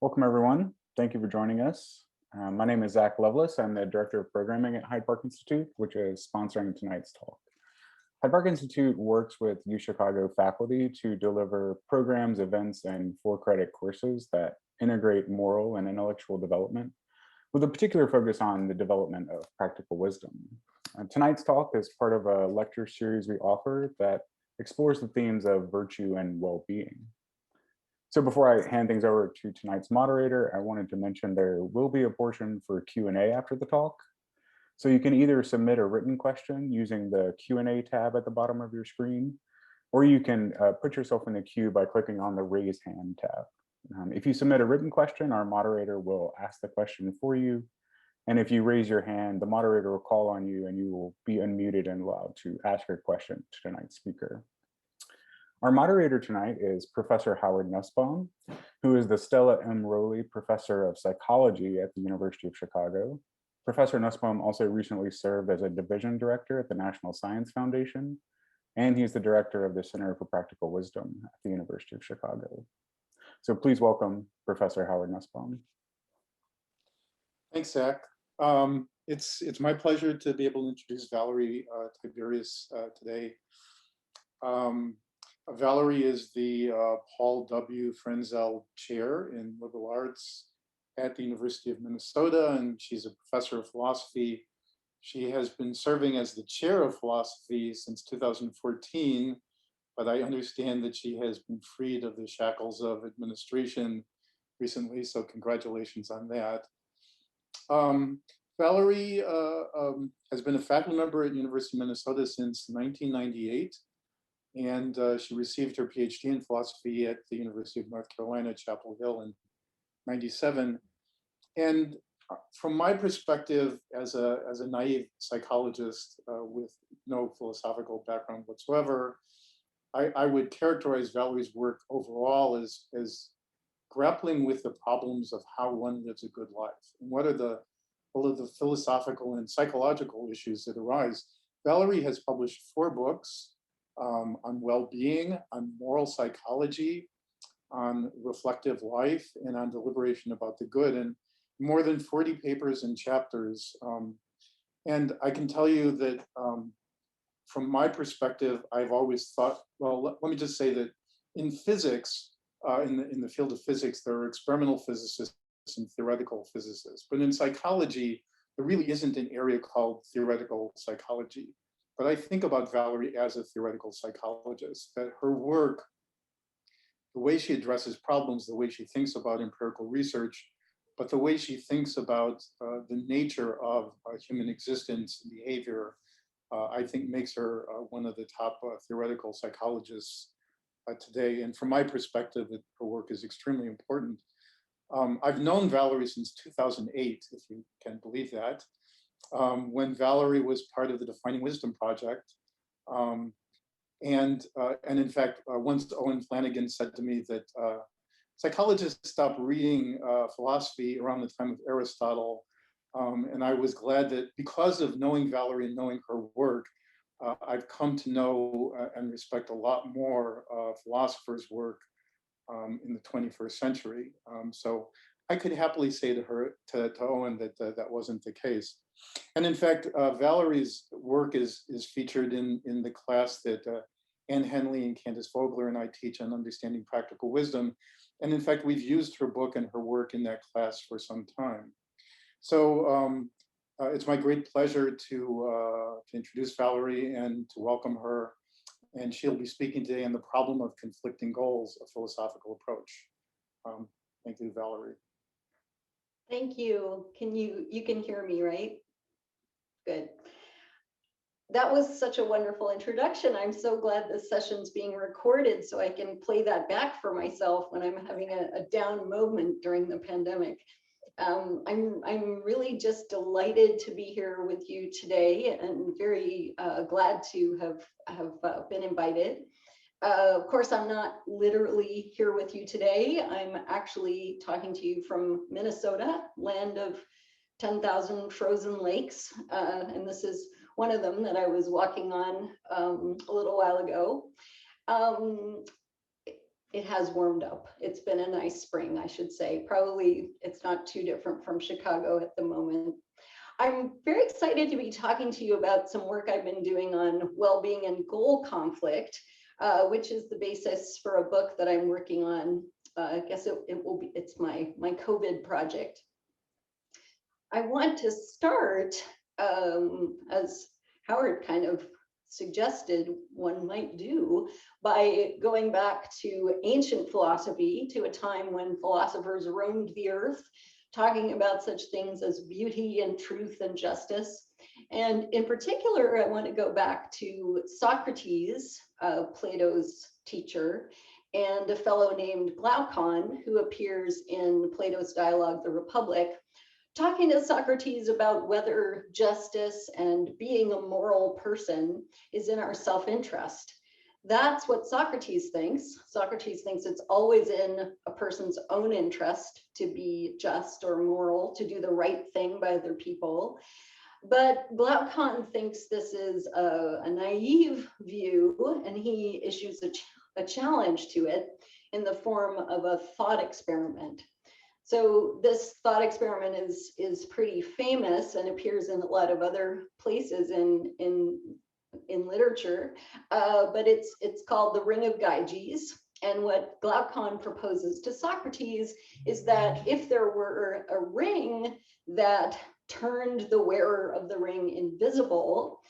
Welcome, everyone. Thank you for joining us. My name is Zach Lovelace. I'm the Director of Programming at Hyde Park Institute, which is sponsoring tonight's talk. Hyde Park Institute works with UChicago faculty to deliver programs, events, and for-credit courses that integrate moral and intellectual development, with a particular focus on the development of practical wisdom. Tonight's talk is part of a lecture series we offer that explores the themes of virtue and well-being. So before I hand things over to tonight's moderator, I wanted to mention there will be a portion for Q&A after the talk. So you can either submit a written question using the Q&A tab at the bottom of your screen, or you can put yourself in the queue by clicking on the raise hand tab. If you submit a written question, our moderator will ask the question for you. And if you raise your hand, the moderator will call on you and you will be unmuted and allowed to ask your question to tonight's speaker. Our moderator tonight is Professor Howard Nusbaum, who is the Stella M. Rowley Professor of Psychology at the University of Chicago. Professor Nusbaum also recently served as a division director at the National Science Foundation, and he's the director of the Center for Practical Wisdom at the University of Chicago. So please welcome Professor Howard Nusbaum. Thanks, Zach. It's my pleasure to be able to introduce Valerie Tiberius today. Valerie is the Paul W. Frenzel Chair in Liberal Arts at the University of Minnesota, and she's a professor of philosophy. She has been serving as the chair of philosophy since 2014, but I understand that she has been freed of the shackles of administration recently, so congratulations on that. Valerie has been a faculty member at University of Minnesota since 1998. And she received her PhD in philosophy at the University of North Carolina, Chapel Hill in '97. And from my perspective as a naive psychologist with no philosophical background whatsoever, I would characterize Valerie's work overall as grappling with the problems of how one lives a good life and what are the philosophical and psychological issues that arise. Valerie has published 4 books. On well-being, on moral psychology, on reflective life, and on deliberation about the good, and more than 40 papers and chapters. And I can tell you that from my perspective, I've always thought, well, let me just say that in physics, in the field of physics, there are experimental physicists and theoretical physicists. But in psychology, there really isn't an area called theoretical psychology. But I think about Valerie as a theoretical psychologist, that her work, the way she addresses problems, the way she thinks about empirical research, but the way she thinks about the nature of human existence and behavior, I think makes her one of the top theoretical psychologists today. And from my perspective, her work is extremely important. I've known Valerie since 2008, if you can believe that. When Valerie was part of the Defining Wisdom Project. And in fact, once Owen Flanagan said to me that psychologists stopped reading philosophy around the time of Aristotle. And I was glad that because of knowing Valerie and knowing her work, I've come to know and respect a lot more philosophers' work in the 21st century. So I could happily say to her, to Owen, that that wasn't the case. And in fact, Valerie's work is featured in the class that Ann Henley and Candace Vogler and I teach on understanding practical wisdom. And in fact, we've used her book and her work in that class for some time. So it's my great pleasure to introduce Valerie and to welcome her. And she'll be speaking today on the problem of conflicting goals, a philosophical approach. Thank you, Valerie. Thank you. You can hear me, right? Good. That was such a wonderful introduction. I'm so glad this session's being recorded so I can play that back for myself when I'm having a down moment during the pandemic. I'm really just delighted to be here with you today and very glad to have been invited. Of course, I'm not literally here with you today. I'm actually talking to you from Minnesota, land of 10,000 frozen lakes. And this is one of them that I was walking on a little while ago. it has warmed up. It's been a nice spring, I should say. Probably it's not too different from Chicago at the moment. I'm very excited to be talking to you about some work I've been doing on well-being and goal conflict, which is the basis for a book that I'm working on. I guess it's my COVID project. I want to start, as Howard kind of suggested one might do, by going back to ancient philosophy, to a time when philosophers roamed the earth, talking about such things as beauty and truth and justice. And in particular, I want to go back to Socrates, Plato's teacher, and a fellow named Glaucon, who appears in Plato's dialogue, The Republic, talking to Socrates about whether justice and being a moral person is in our self-interest. That's what Socrates thinks. Socrates thinks it's always in a person's own interest to be just or moral, to do the right thing by other people. But Glaucon thinks this is a naive view, and he issues a challenge to it in the form of a thought experiment. So this thought experiment is pretty famous and appears in a lot of other places in literature, but it's called the Ring of Gyges. And what Glaucon proposes to Socrates is that if there were a ring that turned the wearer of the ring invisible,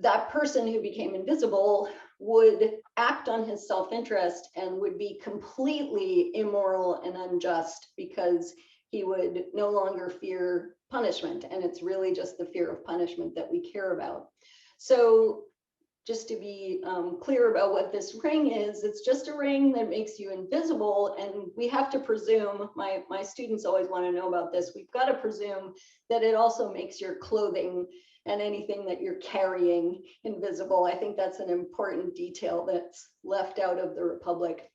that person who became invisible would act on his self-interest and would be completely immoral and unjust, because he would no longer fear punishment. And it's really just the fear of punishment that we care about. So just to be clear about what this ring is, it's just a ring that makes you invisible. And we have to presume, my students always want to know about this, we've got to presume that it also makes your clothing and anything that you're carrying invisible. I think that's an important detail that's left out of the Republic.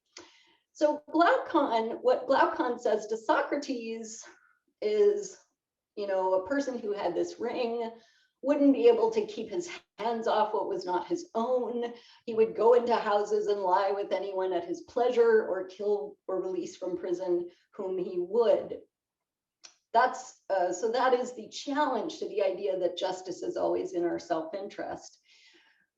So Glaucon, what Glaucon says to Socrates is, a person who had this ring wouldn't be able to keep his hands off what was not his own. He would go into houses and lie with anyone at his pleasure, or kill or release from prison whom he would. So that is the challenge to the idea that justice is always in our self-interest.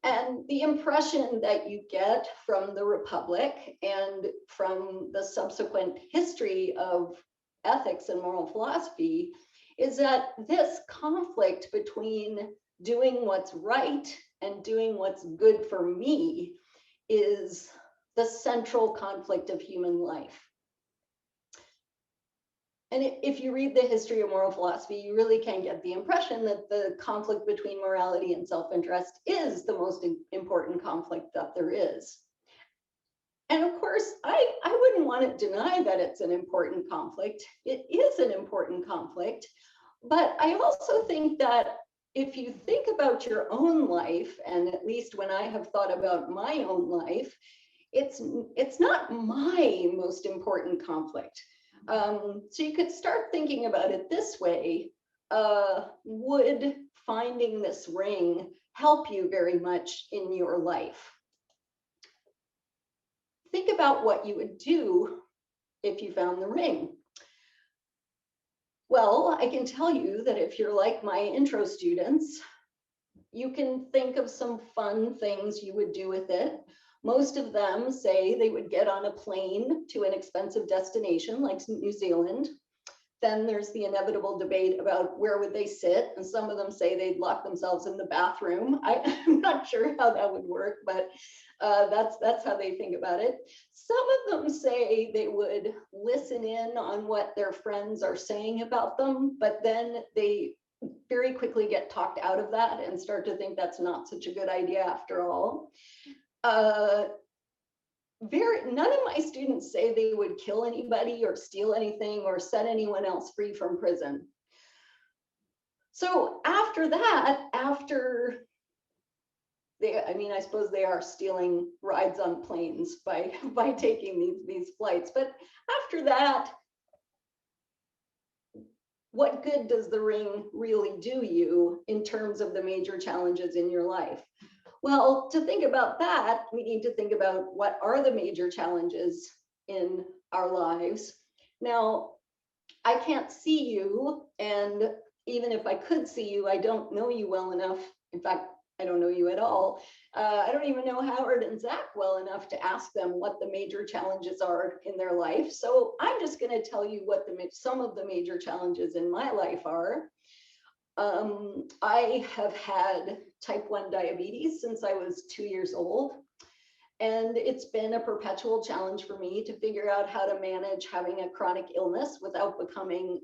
And the impression that you get from the Republic and from the subsequent history of ethics and moral philosophy is that this conflict between doing what's right and doing what's good for me is the central conflict of human life. And if you read the history of moral philosophy, you really can get the impression that the conflict between morality and self-interest is the most important conflict that there is. And of course, I wouldn't want to deny that it's an important conflict. It is an important conflict. But I also think that if you think about your own life, and at least when I have thought about my own life, it's not my most important conflict. So you could start thinking about it this way. Would finding this ring help you very much in your life? Think about what you would do if you found the ring. Well, I can tell you that if you're like my intro students, you can think of some fun things you would do with it. Most of them say they would get on a plane to an expensive destination like New Zealand. Then there's the inevitable debate about where would they sit, and some of them say they'd lock themselves in the bathroom. I'm not sure how that would work, but that's how they think about it. Some of them say they would listen in on what their friends are saying about them, but then they very quickly get talked out of that and start to think that's not such a good idea after all. None of my students say they would kill anybody or steal anything or set anyone else free from prison. So after that, I suppose they are stealing rides on planes by taking these flights. But after that, what good does the ring really do you in terms of the major challenges in your life? Well, to think about that, we need to think about what are the major challenges in our lives. Now, I can't see you, and even if I could see you, I don't know you well enough. In fact, I don't know you at all. I don't even know Howard and Zach well enough to ask them what the major challenges are in their life. So I'm just going to tell you what some of the major challenges in my life are. I have had type 1 diabetes since I was 2 years old. And it's been a perpetual challenge for me to figure out how to manage having a chronic illness without becoming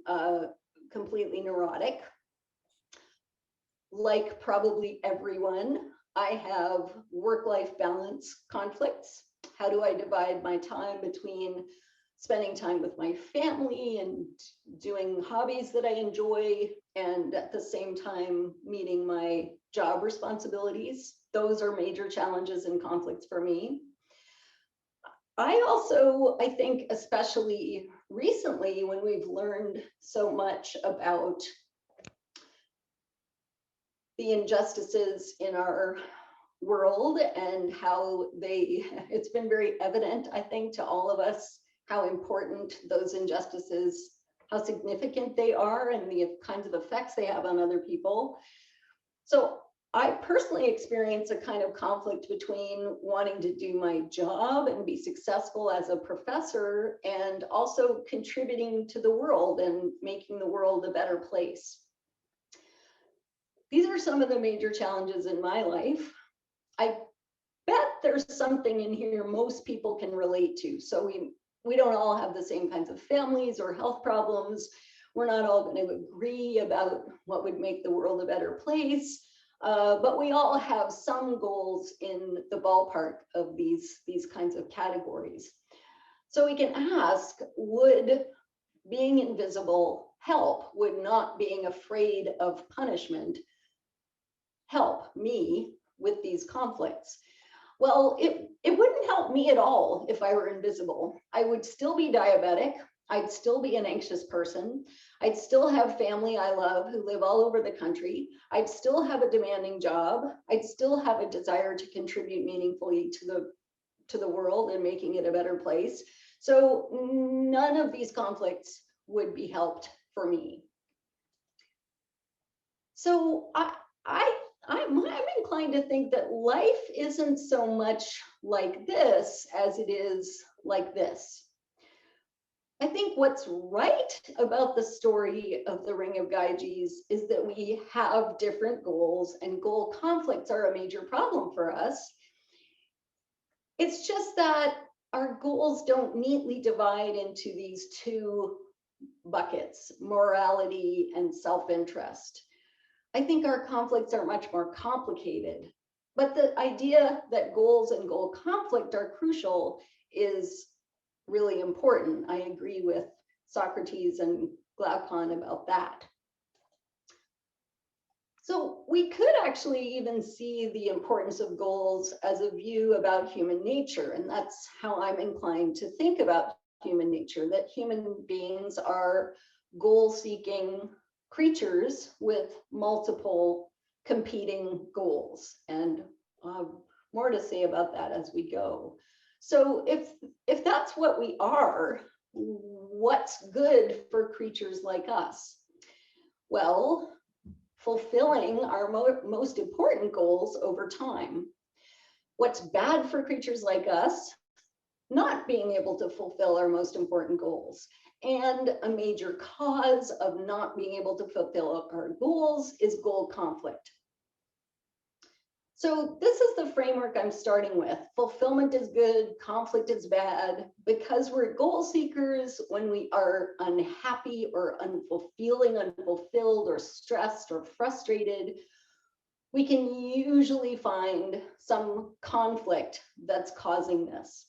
completely neurotic. Like probably everyone, I have work-life balance conflicts. How do I divide my time between spending time with my family and doing hobbies that I enjoy, and at the same time meeting my job responsibilities? Those are major challenges and conflicts for me. I think especially recently, when we've learned so much about the injustices in our world and how it's been very evident, I think, to all of us, how important those injustices, how significant they are, and the kinds of effects they have on other people. So I personally experience a kind of conflict between wanting to do my job and be successful as a professor, and also contributing to the world and making the world a better place. These are some of the major challenges in my life. I bet there's something in here most people can relate to. So we don't all have the same kinds of families or health problems. We're not all going to agree about what would make the world a better place. But we all have some goals in the ballpark of these kinds of categories. So we can ask, would being invisible help? Would not being afraid of punishment help me with these conflicts? Well, it wouldn't help me at all if I were invisible. I would still be diabetic. I'd still be an anxious person. I'd still have family I love who live all over the country. I'd still have a demanding job. I'd still have a desire to contribute meaningfully to the world and making it a better place. So none of these conflicts would be helped for me. So I'm inclined to think that life isn't so much like this as it is like this. I think what's right about the story of the Ring of Gyges is that we have different goals, and goal conflicts are a major problem for us. It's just that our goals don't neatly divide into these two buckets, morality and self-interest. I think our conflicts are much more complicated, but the idea that goals and goal conflict are crucial is really important. I agree with Socrates and Glaucon about that. So we could actually even see the importance of goals as a view about human nature, and that's how I'm inclined to think about human nature, that human beings are goal-seeking creatures with multiple competing goals, and more to say about that as we go. So if that's what we are, what's good for creatures like us? Well, fulfilling our most important goals over time. What's bad for creatures like us? Not being able to fulfill our most important goals. And a major cause of not being able to fulfill our goals is goal conflict. So this is the framework I'm starting with. Fulfillment is good, conflict is bad. Because we're goal seekers, when we are unhappy or unfulfilled or stressed or frustrated, we can usually find some conflict that's causing this.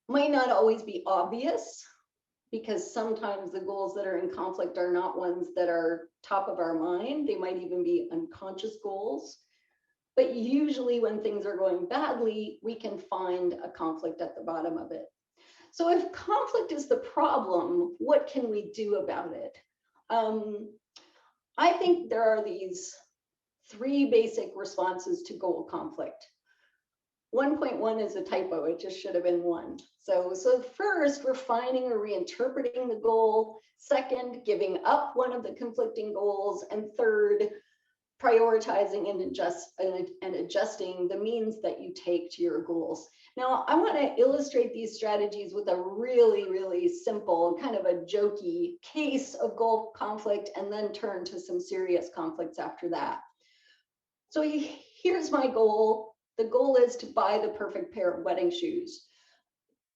Might not always be obvious, because sometimes the goals that are in conflict are not ones that are top of our mind. They might even be unconscious goals. But usually when things are going badly, we can find a conflict at the bottom of it. So if conflict is the problem, what can we do about it? I think there are these 3 basic responses to goal conflict. 1.1 is a typo, it just should have been 1. So first, refining or reinterpreting the goal. Second, giving up one of the conflicting goals. And third, prioritizing and adjusting the means that you take to your goals. Now, I want to illustrate these strategies with a really, really simple, kind of a jokey case of goal conflict, and then turn to some serious conflicts after that. So here's my goal. The goal is to buy the perfect pair of wedding shoes.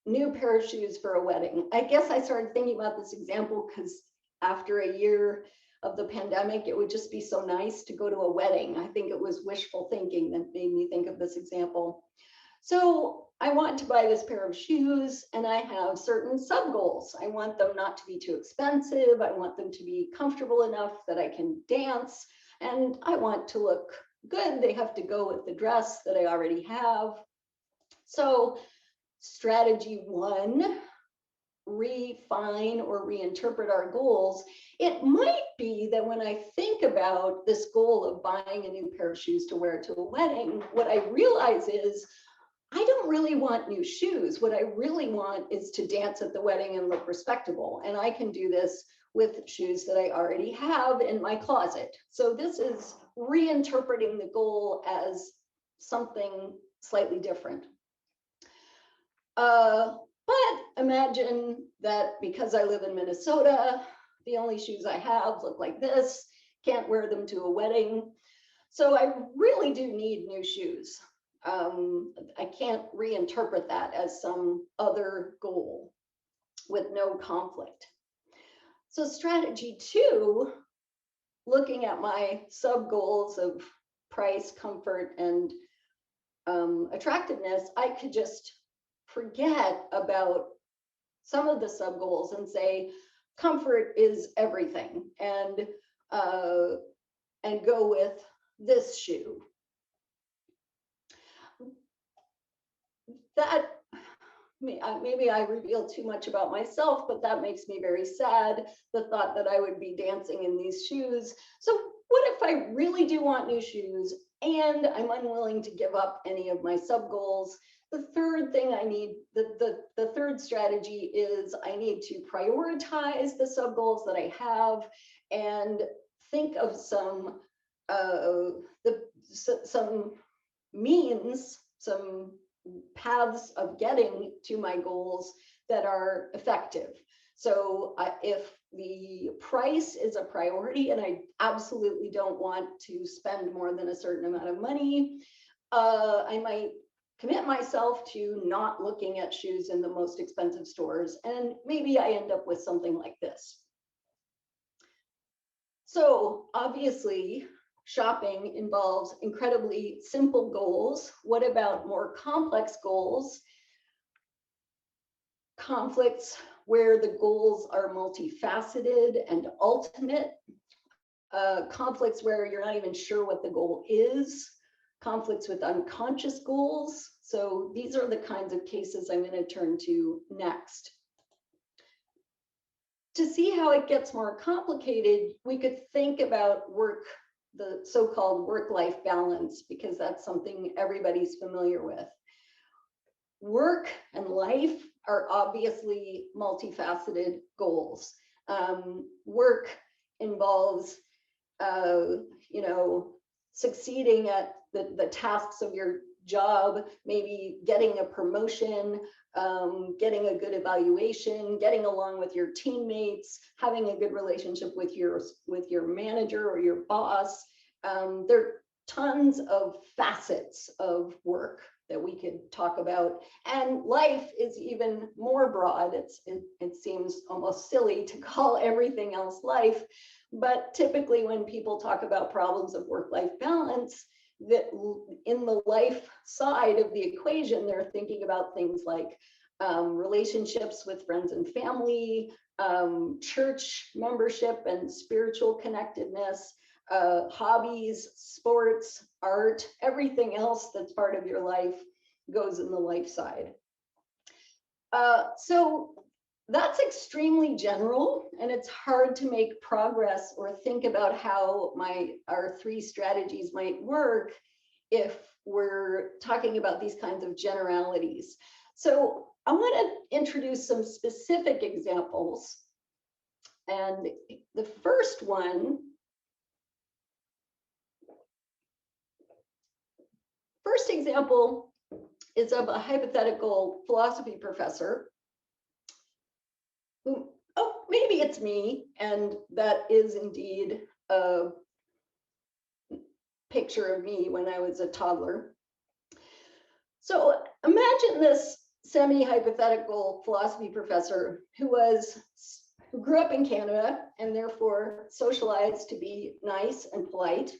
New pair of shoes for a wedding. I guess I started thinking about this example because after a year of the pandemic, it would just be so nice to go to a wedding. I think it was wishful thinking that made me think of this example. So I want to buy this pair of shoes, and I have certain sub goals. I want them not to be too expensive. I want them to be comfortable enough that I can dance, and I want to look good. They have to go with the dress that I already have. So strategy 1, refine or reinterpret our goals. It might be that when I think about this goal of buying a new pair of shoes to wear to a wedding, what I realize is I don't really want new shoes. What I really want is to dance at the wedding and look respectable. And I can do this with shoes that I already have in my closet. So this is reinterpreting the goal as something slightly different. But imagine that because I live in Minnesota, the only shoes I have look like this, can't wear them to a wedding. So I really do need new shoes. I can't reinterpret that as some other goal with no conflict. So strategy 2, looking at my sub goals of price, comfort, and attractiveness, I could just forget about some of the sub goals and say comfort is everything, and go with this shoe. That maybe I reveal too much about myself, but that makes me very sad, the thought that I would be dancing in these shoes. So what if I really do want new shoes and I'm unwilling to give up any of my sub goals? The third thing I need, the third strategy is I need to prioritize the sub goals that I have and think of some means, some paths of getting to my goals that are effective. So if the price is a priority and I absolutely don't want to spend more than a certain amount of money, I might commit myself to not looking at shoes in the most expensive stores, and maybe I end up with something like this. So obviously, shopping involves incredibly simple goals. What about more complex goals? Conflicts where the goals are multifaceted and ultimate. Conflicts where you're not even sure what the goal is. Conflicts with unconscious goals. So these are the kinds of cases I'm going to turn to next. To see how it gets more complicated, we could think about work, the so-called work-life balance, because that's something everybody's familiar with. Work and life are obviously multifaceted goals. Work involves, succeeding at the tasks of your job, maybe getting a promotion, getting a good evaluation, getting along with your teammates, having a good relationship with your manager or your boss. There are tons of facets of work that we could talk about, and life is even more broad. It seems almost silly to call everything else life, but typically when people talk about problems of work-life balance, that in the life side of the equation, they're thinking about things like relationships with friends and family, church membership and spiritual connectedness, hobbies, sports, art, everything else that's part of your life goes in the life side. So that's extremely general, and it's hard to make progress or think about how our three strategies might work if we're talking about these kinds of generalities. So I want to introduce some specific examples. And the first example is of a hypothetical philosophy professor who, oh, maybe it's me, and that is indeed a picture of me when I was a toddler. So imagine this semi-hypothetical philosophy professor who grew up in Canada and therefore socialized to be nice and polite,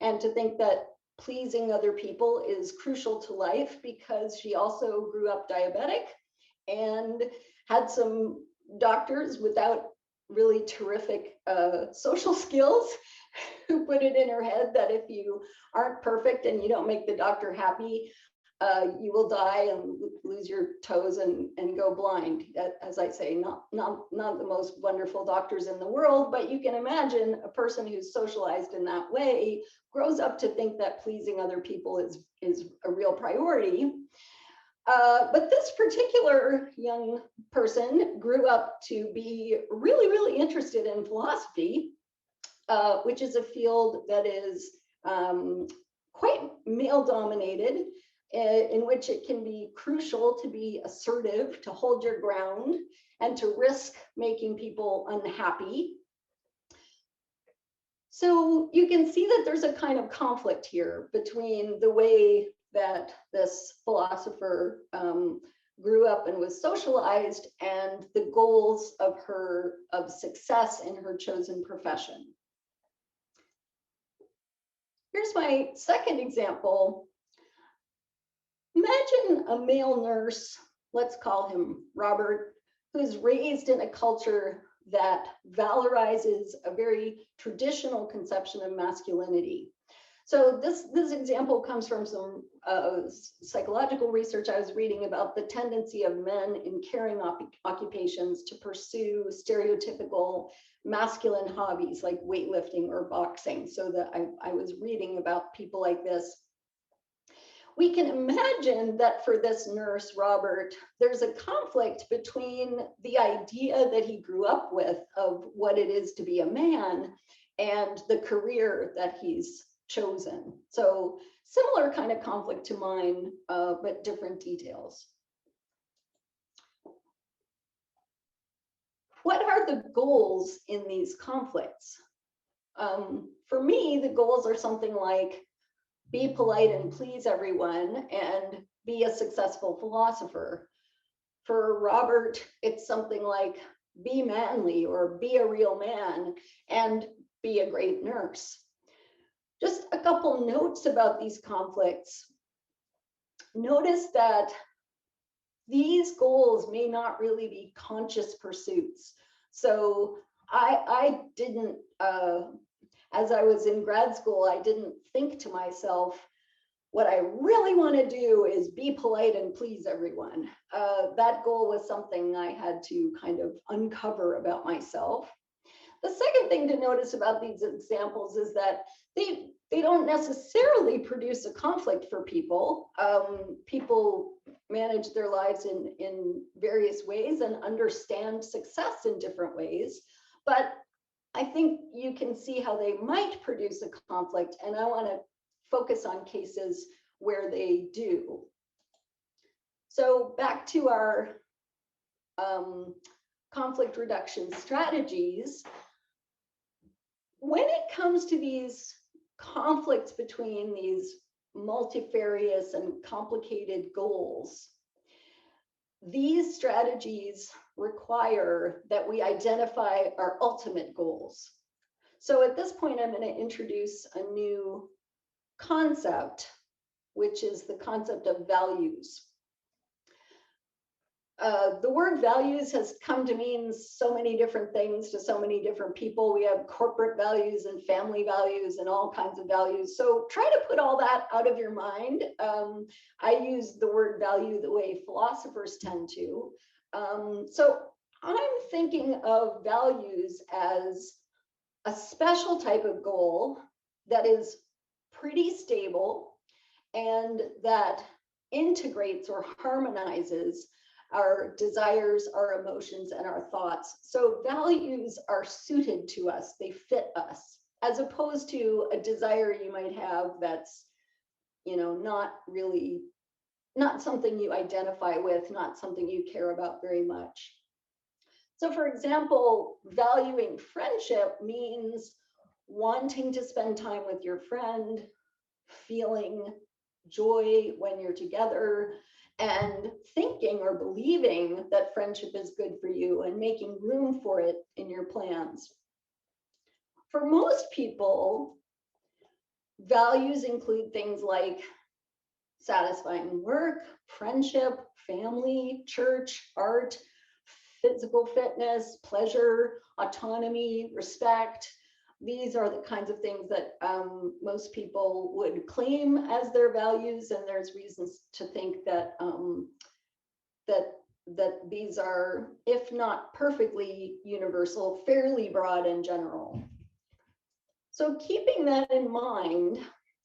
and to think that pleasing other people is crucial to life, because she also grew up diabetic and had some doctors without really terrific social skills who put it in her head that if you aren't perfect and you don't make the doctor happy, you will die and lose your toes and go blind. As I say, not the most wonderful doctors in the world, but you can imagine a person who's socialized in that way grows up to think that pleasing other people is a real priority. But this particular young person grew up to be really, really interested in philosophy, which is a field that is quite male-dominated, in which it can be crucial to be assertive, to hold your ground, and to risk making people unhappy. So you can see that there's a kind of conflict here between the way that this philosopher grew up and was socialized and the goals of success in her chosen profession. Here's my second example. Imagine a male nurse, let's call him Robert, who's raised in a culture that valorizes a very traditional conception of masculinity. So this example comes from some psychological research I was reading about the tendency of men in caring occupations to pursue stereotypical masculine hobbies like weightlifting or boxing. So that I was reading about people like this. We can imagine that for this nurse, Robert, there's a conflict between the idea that he grew up with of what it is to be a man and the career that he's chosen. So similar kind of conflict to mine, but different details. What are the goals in these conflicts? For me, the goals are something like be polite and please everyone, and be a successful philosopher. For Robert, it's something like be manly or be a real man and be a great nurse. Just a couple notes about these conflicts. Notice that these goals may not really be conscious pursuits. So I didn't, as I was in grad school, I didn't think to myself, what I really want to do is be polite and please everyone. That goal was something I had to kind of uncover about myself. The second thing to notice about these examples is that they don't necessarily produce a conflict for people. People manage their lives in various ways and understand success in different ways. But I think you can see how they might produce a conflict, and I want to focus on cases where they do. So back to our conflict reduction strategies. When it comes to these conflicts between these multifarious and complicated goals, these strategies require that we identify our ultimate goals. So at this point, I'm going to introduce a new concept, which is the concept of values. The word values has come to mean so many different things to so many different people. We have corporate values and family values and all kinds of values. So try to put all that out of your mind. I use the word value the way philosophers tend to. So I'm thinking of values as a special type of goal that is pretty stable and that integrates or harmonizes our desires, our emotions, and our thoughts. So values are suited to us, they fit us, as opposed to a desire you might have that's, not something you identify with, not something you care about very much. So for example, valuing friendship means wanting to spend time with your friend, feeling joy when you're together, and thinking or believing that friendship is good for you and making room for it in your plans. For most people, values include things like satisfying work, friendship, family, church, art, physical fitness, pleasure, autonomy, respect. These are the kinds of things that most people would claim as their values, and there's reasons to think that that these are, if not perfectly universal, fairly broad and general. So keeping that in mind,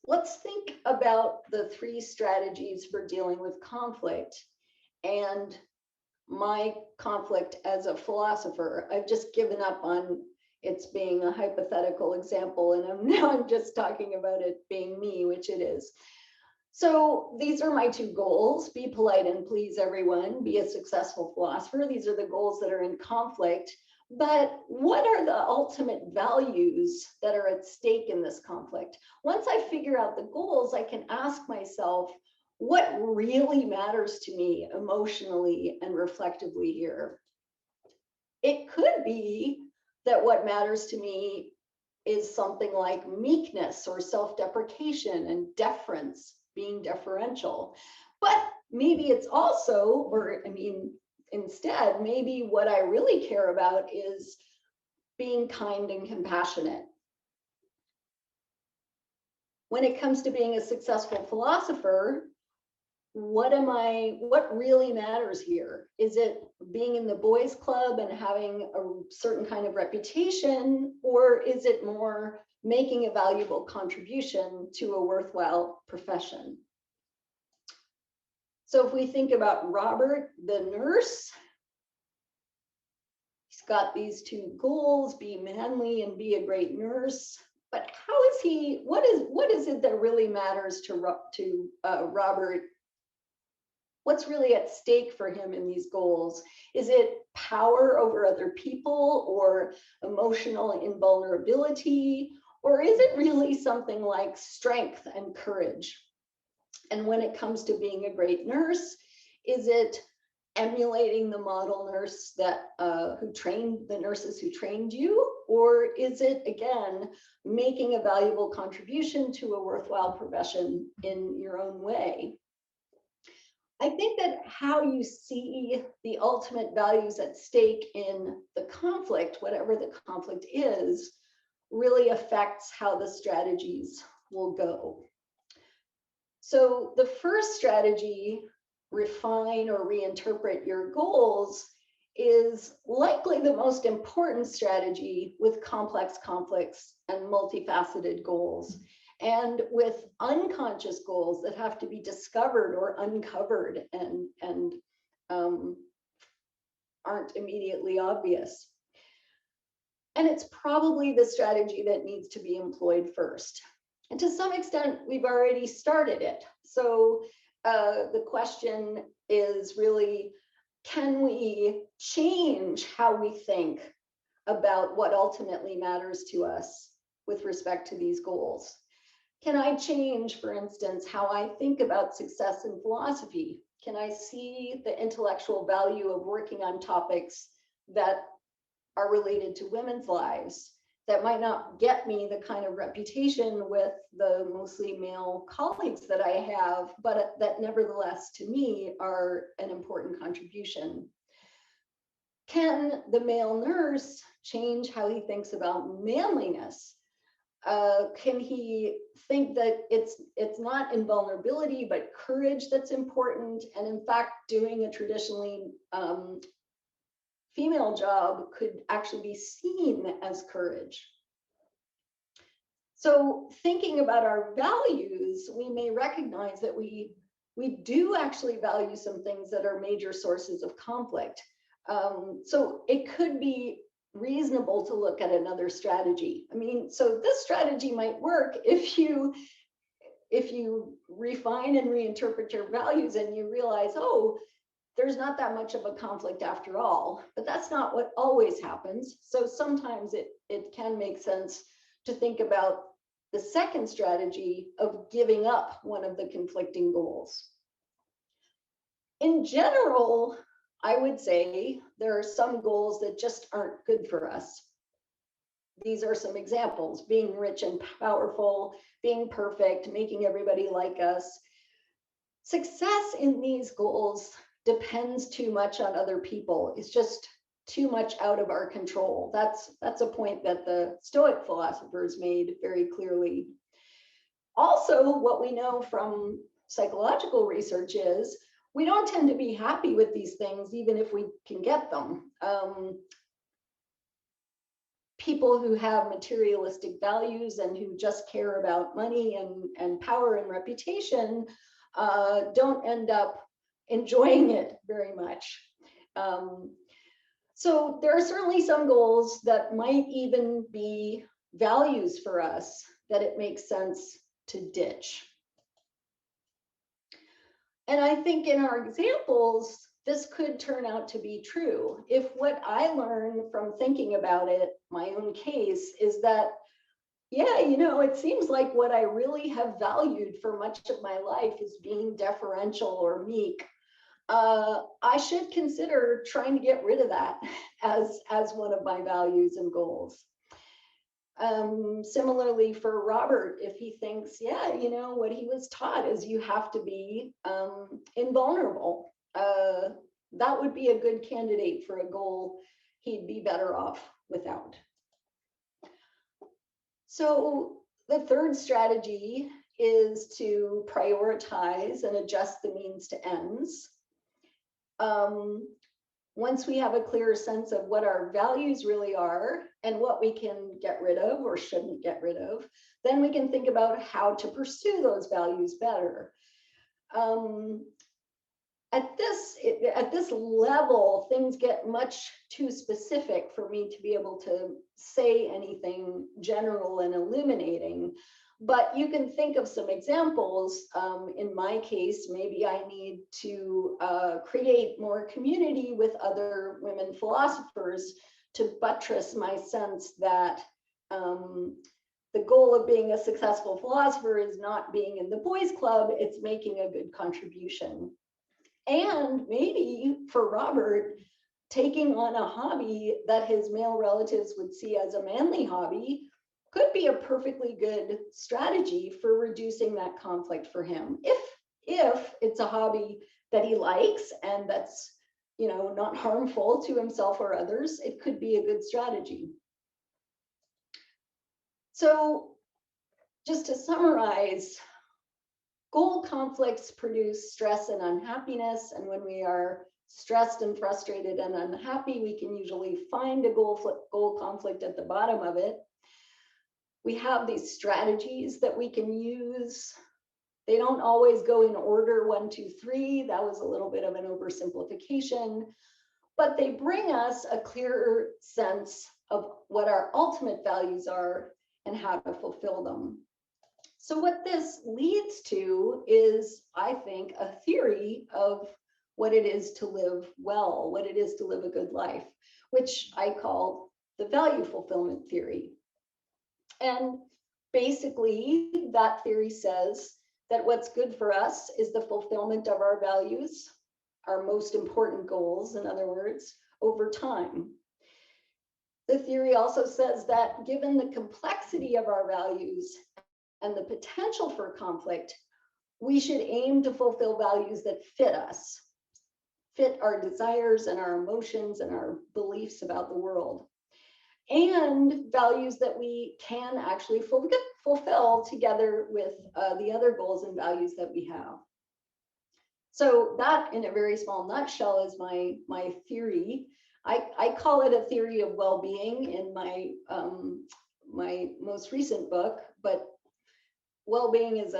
let's think about the 3 strategies for dealing with conflict and my conflict as a philosopher. I've just given up on it's being a hypothetical example, and now I'm just talking about it being me, which it is. So these are my 2 goals: be polite and please everyone, be a successful philosopher. These are the goals that are in conflict. But what are the ultimate values that are at stake in this conflict? Once I figure out the goals, I can ask myself, what really matters to me emotionally and reflectively here? It could be that what matters to me is something like meekness or self-deprecation and deference, being deferential. But maybe it's also, instead, maybe what I really care about is being kind and compassionate. When it comes to being a successful philosopher, what really matters here? Is it being in the boys club and having a certain kind of reputation, or is it more making a valuable contribution to a worthwhile profession? So if we think about Robert, the nurse, he's got these 2 goals: be manly and be a great nurse. But how is he? What is it that really matters to Robert? What's really at stake for him in these goals? Is it power over other people, or emotional invulnerability? Or is it really something like strength and courage? And when it comes to being a great nurse, is it emulating the model nurse that who trained the nurses who trained you? Or is it, again, making a valuable contribution to a worthwhile profession in your own way? I think that how you see the ultimate values at stake in the conflict, whatever the conflict is, really affects how the strategies will go. So the first strategy, refine or reinterpret your goals, is likely the most important strategy with complex conflicts and multifaceted goals, and with unconscious goals that have to be discovered or uncovered and aren't immediately obvious. And it's probably the strategy that needs to be employed first. And to some extent, we've already started it. So the question is really, can we change how we think about what ultimately matters to us with respect to these goals? Can I change, for instance, how I think about success in philosophy? Can I see the intellectual value of working on topics that are related to women's lives, that might not get me the kind of reputation with the mostly male colleagues that I have, but that nevertheless to me are an important contribution? Can the male nurse change how he thinks about manliness? Can he think that it's not invulnerability, but courage that's important? And in fact, doing a traditionally female job could actually be seen as courage. So thinking about our values, we may recognize that we do actually value some things that are major sources of conflict. So it could be reasonable to look at another strategy. I mean, so this strategy might work if you refine and reinterpret your values and you realize, oh, there's not that much of a conflict after all. But that's not what always happens. So sometimes it can make sense to think about the second strategy of giving up one of the conflicting goals. In general, I would say there are some goals that just aren't good for us. These are some examples: being rich and powerful, being perfect, making everybody like us. Success in these goals depends too much on other people. It's just too much out of our control. That's a point that the Stoic philosophers made very clearly. Also, what we know from psychological research is we don't tend to be happy with these things, even if we can get them. People who have materialistic values and who just care about money and power and reputation don't end up enjoying it very much. So there are certainly some goals that might even be values for us that it makes sense to ditch. And I think in our examples, this could turn out to be true. If what I learned from thinking about it, my own case, is that, yeah, it seems like what I really have valued for much of my life is being deferential or meek. I should consider trying to get rid of that as one of my values and goals. Similarly for Robert, if he thinks, yeah, what he was taught is you have to be invulnerable, that would be a good candidate for a goal he'd be better off without. So the third strategy is to prioritize and adjust the means to ends. Once we have a clearer sense of what our values really are and what we can get rid of or shouldn't get rid of, then we can think about how to pursue those values better. At this level, things get much too specific for me to be able to say anything general and illuminating. But you can think of some examples. In my case, maybe I need to create more community with other women philosophers to buttress my sense that the goal of being a successful philosopher is not being in the boys' club, it's making a good contribution. And maybe for Robert, taking on a hobby that his male relatives would see as a manly hobby could be a perfectly good strategy for reducing that conflict for him. If it's a hobby that he likes and that's, not harmful to himself or others, it could be a good strategy. So just to summarize, goal conflicts produce stress and unhappiness. And when we are stressed and frustrated and unhappy, we can usually find a goal conflict at the bottom of it. We have these strategies that we can use. They don't always go in order 1, 2, 3. That was a little bit of an oversimplification, but they bring us a clearer sense of what our ultimate values are and how to fulfill them. So what this leads to is, I think, a theory of what it is to live well, what it is to live a good life, which I call the value fulfillment theory. And basically, that theory says that what's good for us is the fulfillment of our values, our most important goals, in other words, over time. The theory also says that given the complexity of our values and the potential for conflict, we should aim to fulfill values that fit us, fit our desires and our emotions and our beliefs about the world, and values that we can actually fulfill together with the other goals and values that we have. So that, in a very small nutshell, is my theory. I call it a theory of well-being in my my most recent book, but well-being is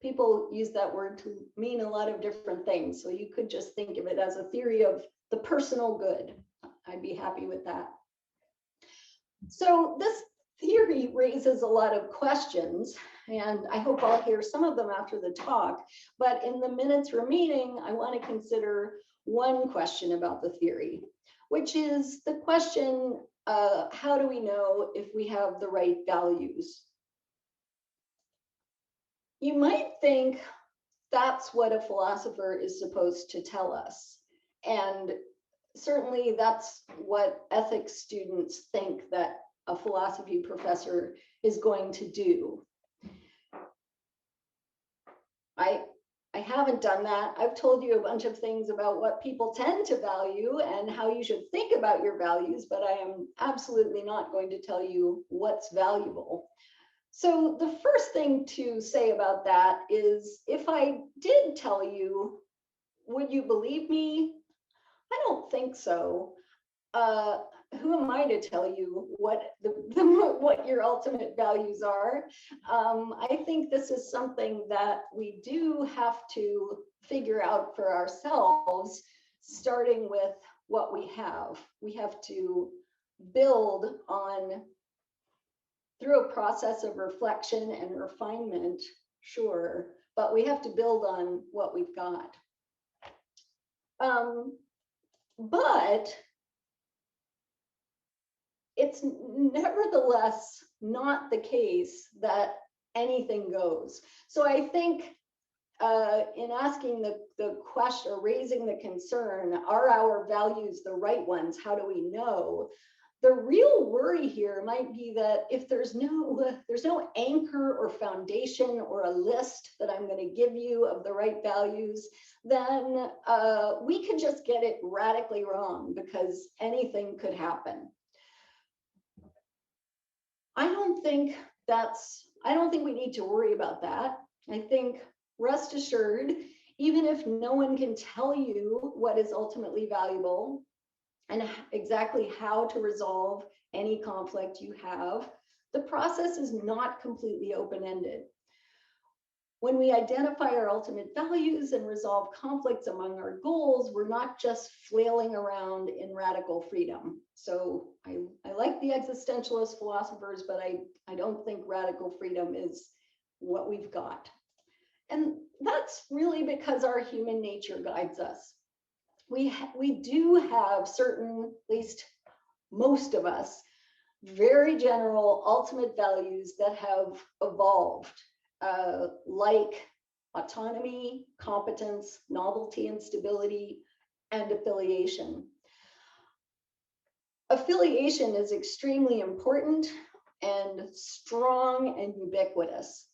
people use that word to mean a lot of different things. So you could just think of it as a theory of the personal good. I'd be happy with that. So this theory raises a lot of questions, and I hope I'll hear some of them after the talk. But in the minutes remaining, I want to consider one question about the theory, which is the question, how do we know if we have the right values? You might think that's what a philosopher is supposed to tell us. And certainly that's what ethics students think that a philosophy professor is going to do. I haven't done that. I've told you a bunch of things about what people tend to value and how you should think about your values, but I am absolutely not going to tell you what's valuable. So the first thing to say about that is, if I did tell you, would you believe me? I don't think so. Who am I to tell you what what your ultimate values are? I think this is something that we do have to figure out for ourselves, starting with what we have. We have to build on, through a process of reflection and refinement, sure, but we have to build on what we've got. But it's nevertheless not the case that anything goes. So I think in asking the question, or raising the concern, are our values the right ones? How do we know? The real worry here might be that if there's no anchor or foundation or a list that I'm going to give you of the right values, then we could just get it radically wrong, because anything could happen. I don't think we need to worry about that. I think, rest assured, even if no one can tell you what is ultimately valuable and exactly how to resolve any conflict you have, the process is not completely open-ended. When we identify our ultimate values and resolve conflicts among our goals, we're not just flailing around in radical freedom. So I like the existentialist philosophers, but I don't think radical freedom is what we've got. And that's really because our human nature guides us. We do have certain, at least most of us, very general ultimate values that have evolved. Like autonomy, competence, novelty and stability, and affiliation. Affiliation is extremely important and strong and ubiquitous.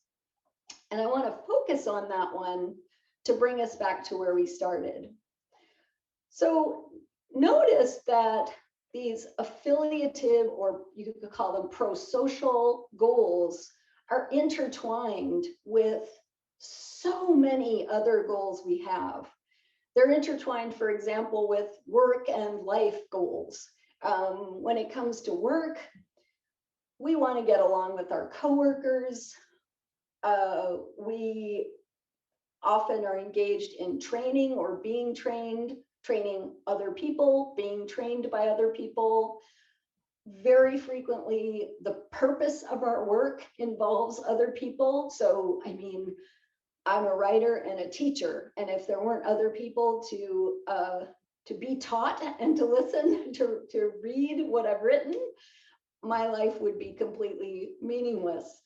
And I want to focus on that one to bring us back to where we started. So notice that these affiliative, or you could call them pro-social goals, are intertwined with so many other goals we have. They're intertwined, for example, with work and life goals. When it comes to work, we want to get along with our coworkers. We often are engaged in training or being trained, training other people, being trained by other people. Very frequently, the purpose of our work involves other people. So, I mean, I'm a writer and a teacher, and if there weren't other people to be taught and to listen, to read what I've written, my life would be completely meaningless.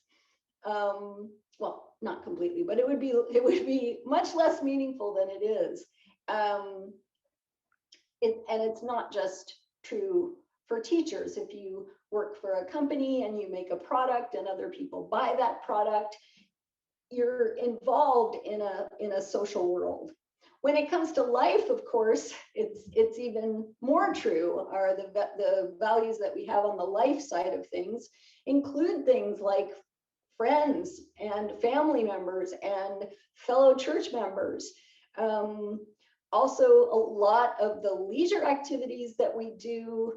Well, not completely, but it would be much less meaningful than it is. And it's not just true for teachers. If you work for a company and you make a product and other people buy that product, you're involved in a social world. When it comes to life, of course, it's even more true. Are the values that we have on the life side of things include things like friends and family members and fellow church members. Also, a lot of the leisure activities that we do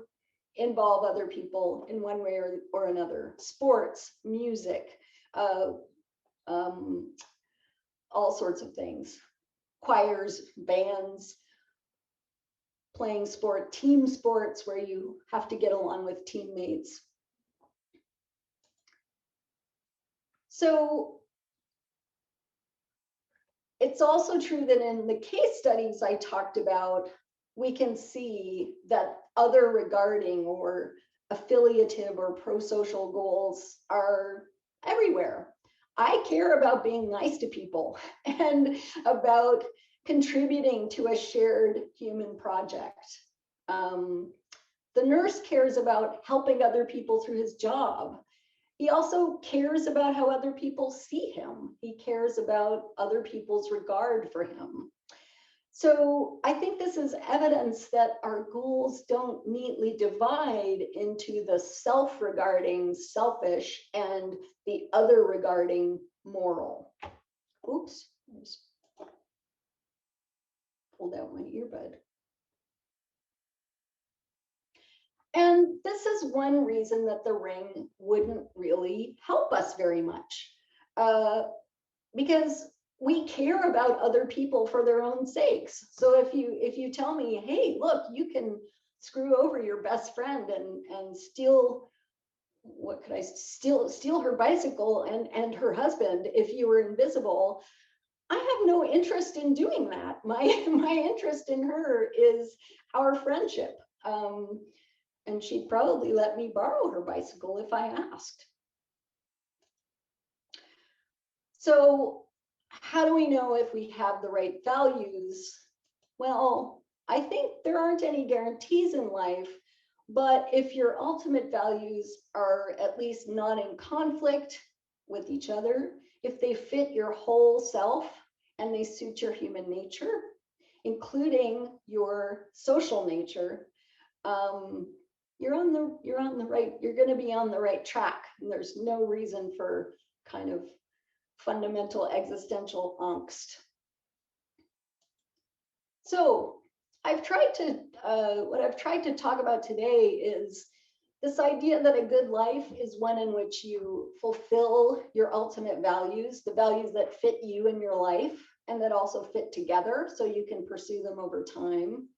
involve other people in one way or another. Sports, music, all sorts of things. Choirs, bands, playing team sports where you have to get along with teammates. So it's also true that in the case studies I talked about, we can see that other regarding or affiliative or pro-social goals are everywhere. I care about being nice to people and about contributing to a shared human project. The nurse cares about helping other people through his job. He also cares about how other people see him. He cares about other people's regard for him. So I think this is evidence that our goals don't neatly divide into the self-regarding, selfish, and the other regarding, moral. Oops, I just pulled out my earbud. And this is one reason that the ring wouldn't really help us very much, because we care about other people for their own sakes. So if you tell me, hey, look, you can screw over your best friend and steal, what could I steal her bicycle and her husband if you were invisible, I have no interest in doing that. My interest in her is our friendship. And she'd probably let me borrow her bicycle if I asked. So how do we know if we have the right values? Well, I think there aren't any guarantees in life, but if your ultimate values are at least not in conflict with each other, if they fit your whole self and they suit your human nature, including your social nature, you're going to be on the right track. And there's no reason for kind of fundamental existential angst. So what I've tried to talk about today is this idea that a good life is one in which you fulfill your ultimate values, the values that fit you in your life and that also fit together so you can pursue them over time.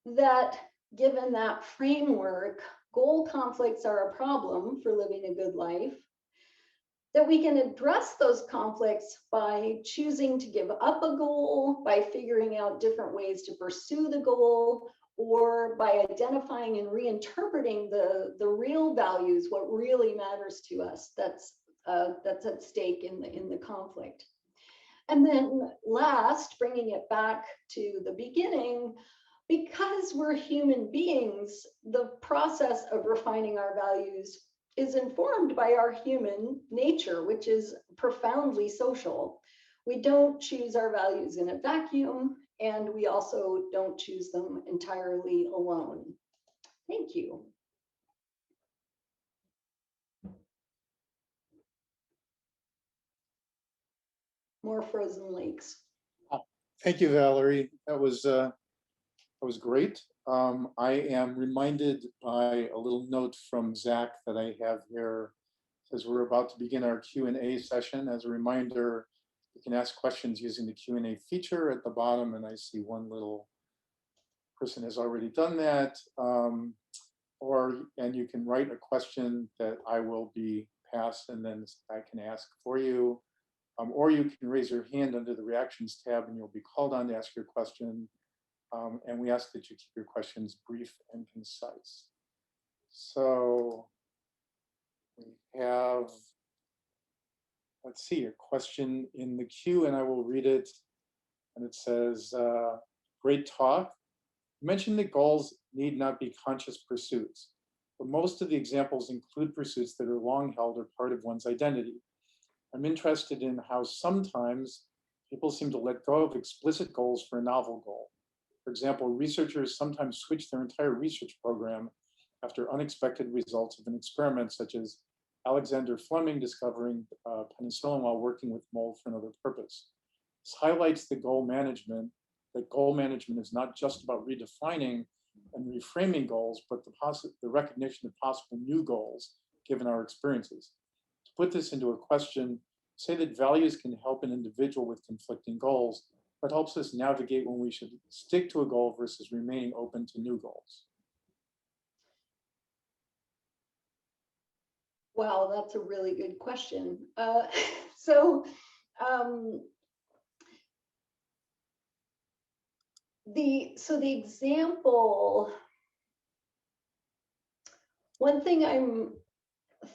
That given that framework, goal conflicts are a problem for living a good life, that we can address those conflicts by choosing to give up a goal, by figuring out different ways to pursue the goal, or by identifying and reinterpreting the real values, what really matters to us, that's at stake in the conflict. And then last, bringing it back to the beginning, because we're human beings, the process of refining our values is informed by our human nature, which is profoundly social. We don't choose our values in a vacuum, and we also don't choose them entirely alone. Thank you. More frozen lakes. Thank you, Valerie. That was great. I am reminded by a little note from Zach that I have here. It says we're about to begin our Q&A session. As a reminder, you can ask questions using the Q&A feature at the bottom, and I see one little person has already done that. And you can write a question that I will be passed and then I can ask for you. Or you can raise your hand under the reactions tab and you'll be called on to ask your question. And we ask that you keep your questions brief and concise. So we have, let's see, a question in the queue and I will read it. And it says, great talk. You mentioned that goals need not be conscious pursuits, but most of the examples include pursuits that are long held or part of one's identity. I'm interested in how sometimes people seem to let go of explicit goals for a novel goal. For example, researchers sometimes switch their entire research program after unexpected results of an experiment, such as Alexander Fleming discovering penicillin while working with mold for another purpose. This highlights the goal management that goal management is not just about redefining and reframing goals, but the recognition of possible new goals given our experiences. To put this into a question, say that values can help an individual with conflicting goals, but helps us navigate when we should stick to a goal versus remaining open to new goals. Wow, that's a really good question. So the example, one thing I'm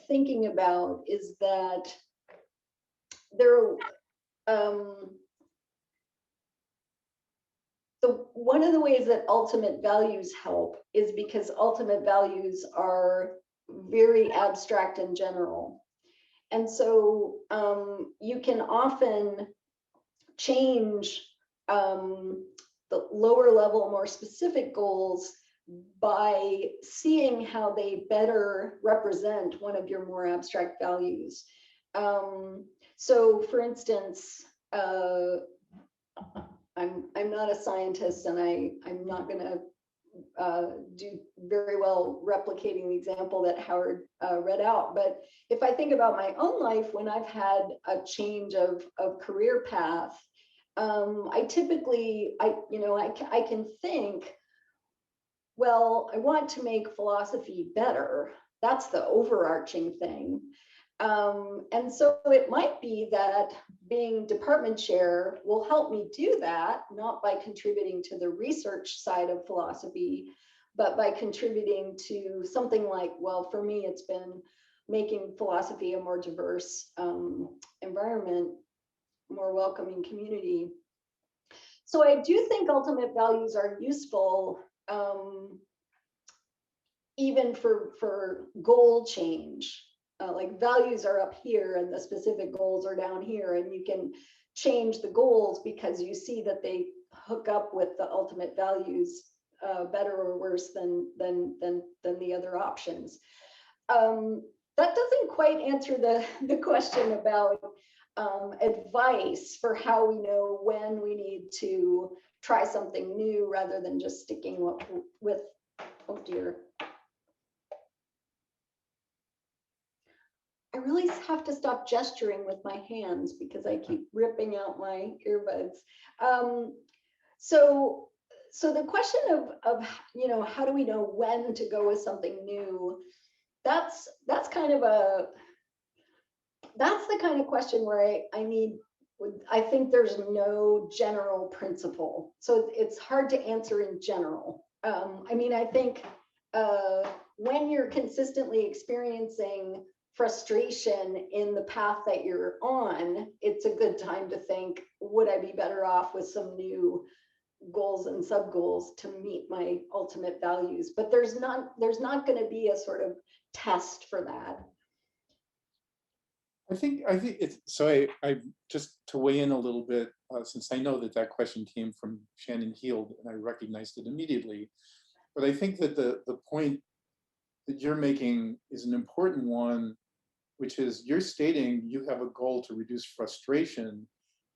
thinking about is that there one of the ways that ultimate values help is because ultimate values are very abstract and general. And so you can often change the lower level, more specific goals by seeing how they better represent one of your more abstract values. So for instance, I'm not a scientist, and I'm not going to do very well replicating the example that Howard read out. But if I think about my own life, when I've had a change of career path, I typically, I can think, well, I want to make philosophy better. That's the overarching thing. And so it might be that being department chair will help me do that, not by contributing to the research side of philosophy, but by contributing to something like, well, for me, it's been making philosophy a more diverse environment, more welcoming community. So I do think ultimate values are useful, even for goal change. Like values are up here and the specific goals are down here, and you can change the goals because you see that they hook up with the ultimate values better or worse than the other options. That doesn't quite answer the question about advice for how we know when we need to try something new rather than just sticking with, oh dear. I really have to stop gesturing with my hands because I keep ripping out my earbuds. So the question of how do we know when to go with something new? That's the kind of question where I think there's no general principle. So it's hard to answer in general. I mean, I think when you're consistently experiencing frustration in the path that you're on, it's a good time to think, would I be better off with some new goals and sub goals to meet my ultimate values? But there's not going to be a sort of test for that. I think it's so. I just to weigh in a little bit, since I know that question came from Shannon Heald, and I recognized it immediately. But I think that the point that you're making is an important one, which is you're stating you have a goal to reduce frustration,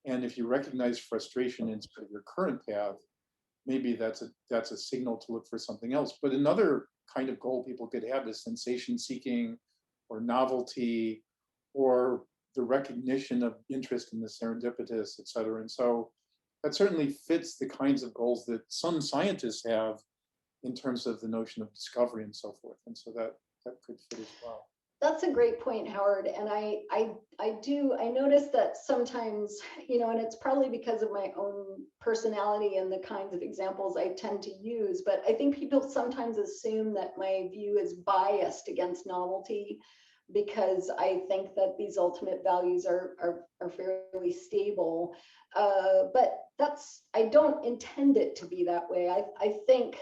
and if you recognize frustration in sort of your current path, maybe that's a signal to look for something else. But another kind of goal people could have is sensation seeking, or novelty, or the recognition of interest in the serendipitous, et cetera. And so that certainly fits the kinds of goals that some scientists have in terms of the notion of discovery and so forth. And so that could fit as well. That's a great point, Howard. And I notice that sometimes, and it's probably because of my own personality and the kinds of examples I tend to use, but I think people sometimes assume that my view is biased against novelty because I think that these ultimate values are fairly stable. But I don't intend it to be that way. I think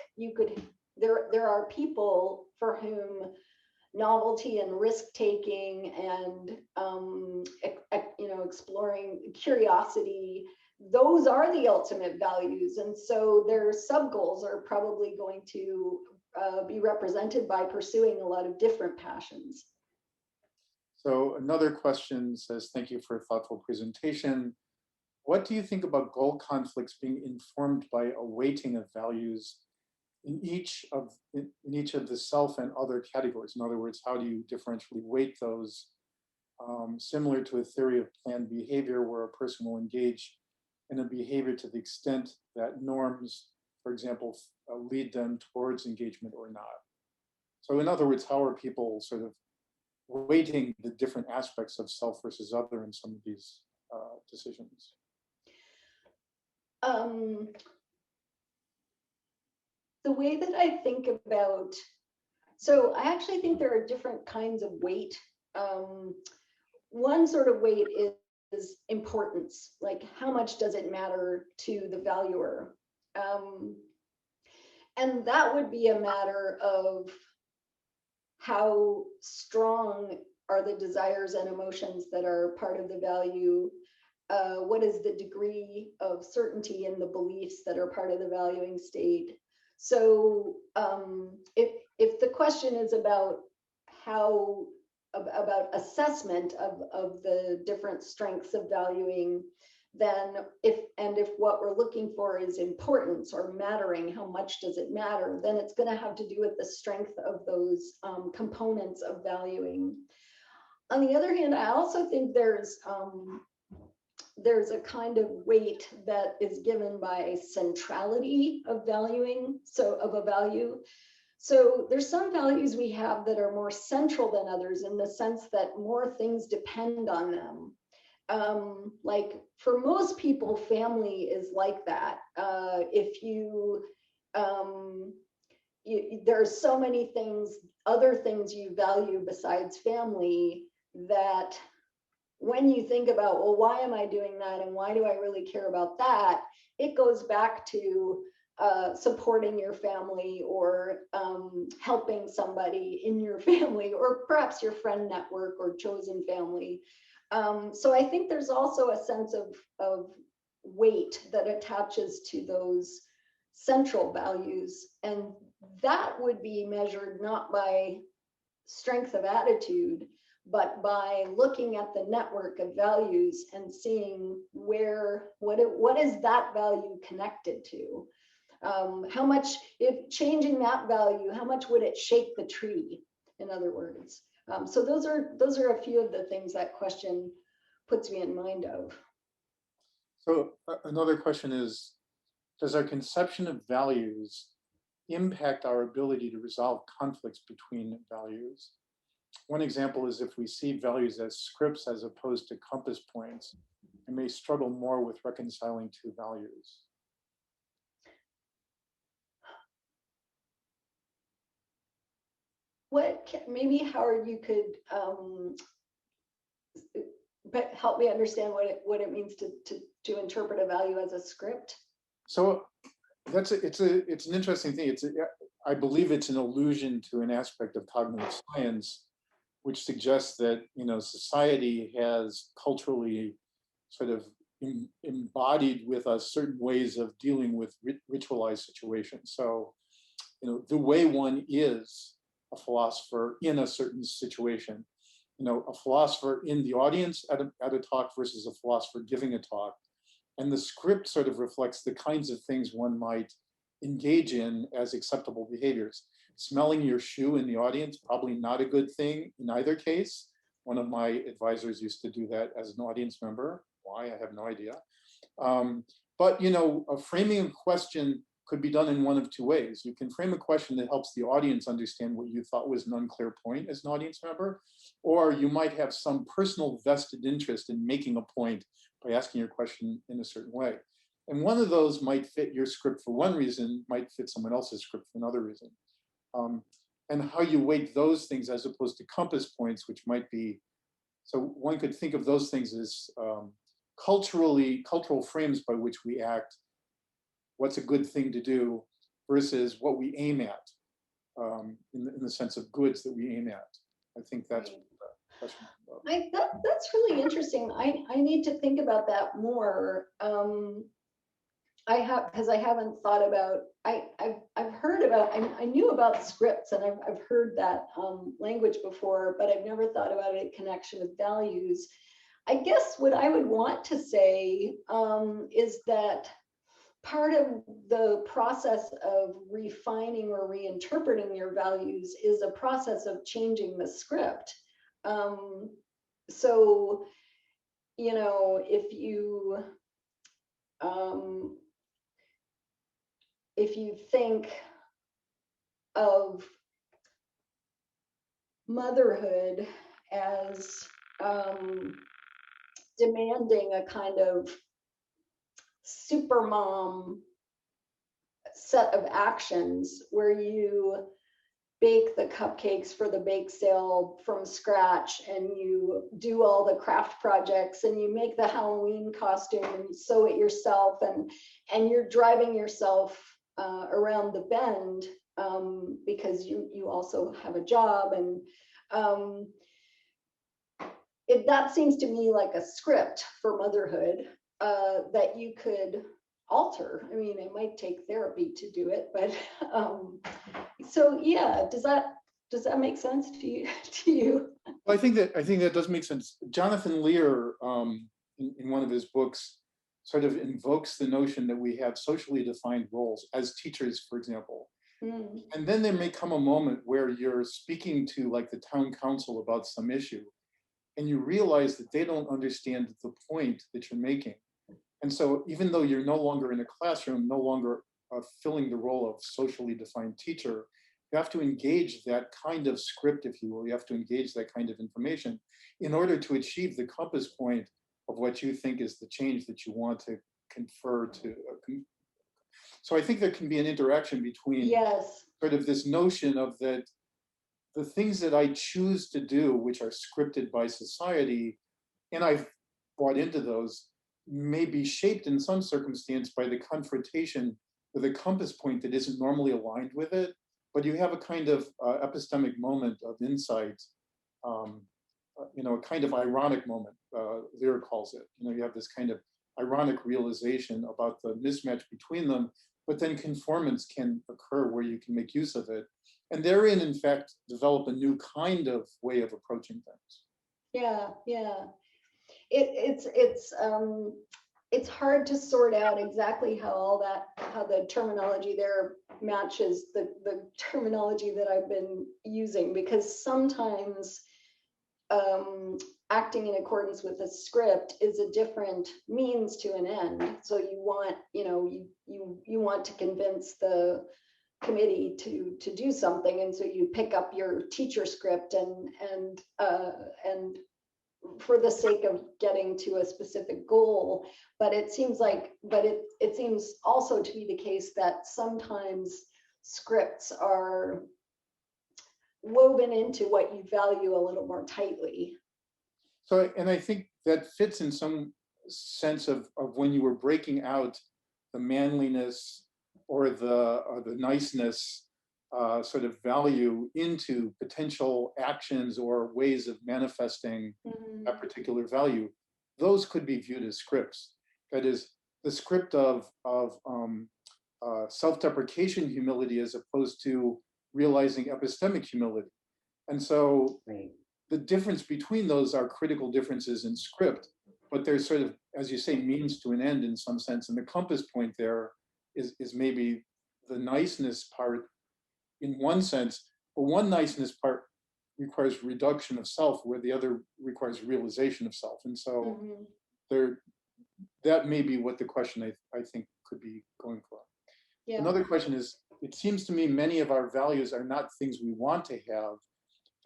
there are people for whom novelty and risk-taking and exploring, curiosity, those are the ultimate values. And so their sub-goals are probably going to be represented by pursuing a lot of different passions. So another question says, thank you for a thoughtful presentation. what do you think about goal conflicts being informed by a weighting of values in each of the self and other categories? In other words, how do you differentially weight those? Similar to a theory of planned behavior, where a person will engage in a behavior to the extent that norms, for example, lead them towards engagement or not. So in other words, how are people sort of weighting the different aspects of self versus other in some of these decisions? The way that I think about, so I actually think there are different kinds of weight. One sort of weight is importance, like how much does it matter to the valuer? And that would be a matter of how strong are the desires and emotions that are part of the value. What is the degree of certainty in the beliefs that are part of the valuing state? So if the question is about how, about assessment of the different strengths of valuing, then if what we're looking for is importance or mattering, how much does it matter, then it's going to have to do with the strength of those components of valuing. On the other hand, I also think there's a kind of weight that is given by centrality of valuing, so of a value. So there's some values we have that are more central than others in the sense that more things depend on them. Like for most people, family is like that. If there's so many things, other things you value besides family, that when you think about, well, why am I doing that? And why do I really care about that? It goes back to supporting your family, or helping somebody in your family, or perhaps your friend network or chosen family. So I think there's also a sense of weight that attaches to those central values. And that would be measured not by strength of attitude, but by looking at the network of values and seeing what is that value connected to? How much, if changing that value, how much would it shake the tree, in other words? So those are a few of the things that question puts me in mind of. So another question is, does our conception of values impact our ability to resolve conflicts between values? One example is if we see values as scripts as opposed to compass points, we may struggle more with reconciling two values. Maybe Howard, you could help me understand what it means to interpret a value as a script. So it's an interesting thing. I believe it's an allusion to an aspect of cognitive science, which suggests that society has culturally sort of embodied with us certain ways of dealing with ritualized situations. So the way one is a philosopher in a certain situation, a philosopher in the audience at a talk versus a philosopher giving a talk. And the script sort of reflects the kinds of things one might engage in as acceptable behaviors. Smelling your shoe in the audience, probably not a good thing in either case. One of my advisors used to do that as an audience member. Why, I have no idea. But framing a question could be done in one of two ways. You can frame a question that helps the audience understand what you thought was an unclear point as an audience member, or you might have some personal vested interest in making a point by asking your question in a certain way. And one of those might fit your script for one reason, might fit someone else's script for another reason. And how you weight those things as opposed to compass points, which might be, so one could think of those things as cultural frames by which we act, what's a good thing to do versus what we aim at, in the sense of goods that we aim at. I think that's what the question is about. That's really interesting. I need to think about that more. Because I haven't thought about, I've heard about, I knew about scripts, and I've heard that language before, but I've never thought about it in connection with values. I guess what I would want to say is that part of the process of refining or reinterpreting your values is a process of changing the script. So, you know, if you think of motherhood as demanding a kind of super mom set of actions where you bake the cupcakes for the bake sale from scratch, and you do all the craft projects, and you make the Halloween costume and sew it yourself, and you're driving yourself around the bend because you also have a job, and that seems to me like a script for motherhood that you could alter. I mean, it might take therapy to do it, but so yeah, does that make sense to you? Well, I think that does make sense. Jonathan Lear, in one of his books, sort of invokes the notion that we have socially defined roles as teachers, for example. Mm. And then there may come a moment where you're speaking to like the town council about some issue, and you realize that they don't understand the point that you're making. And so even though you're no longer in a classroom, no longer filling the role of socially defined teacher, you have to engage that kind of script, if you will. You have to engage that kind of information in order to achieve the compass point of what you think is the change that you want to confer to. So I think there can be an interaction between yes. sort of this notion of that the things that I choose to do, which are scripted by society, and I've bought into those, may be shaped in some circumstance by the confrontation with a compass point that isn't normally aligned with it, but you have a kind of epistemic moment of insight, a kind of ironic moment, Lear calls it. You have this kind of ironic realization about the mismatch between them, but then conformance can occur where you can make use of it. And therein, in fact, develop a new kind of way of approaching things. Yeah. It's hard to sort out exactly how the terminology there matches the terminology that I've been using, because sometimes acting in accordance with a script is a different means to an end. So you want, you want to convince the committee to do something, and so you pick up your teacher script and for the sake of getting to a specific goal. But it seems it seems also to be the case that sometimes scripts are woven into what you value a little more tightly. So, and I think that fits in some sense of when you were breaking out the manliness or the niceness sort of value into potential actions or ways of manifesting that particular value. Those could be viewed as scripts. That is, the script of self-deprecation humility as opposed to realizing epistemic humility. And so the difference between those are critical differences in script, but there's sort of, as you say, means to an end in some sense. And the compass point there is maybe the niceness part in one sense, but one niceness part requires reduction of self, where the other requires realization of self. And so that may be what the question I think could be going for. Yeah. Another question is, it seems to me many of our values are not things we want to have.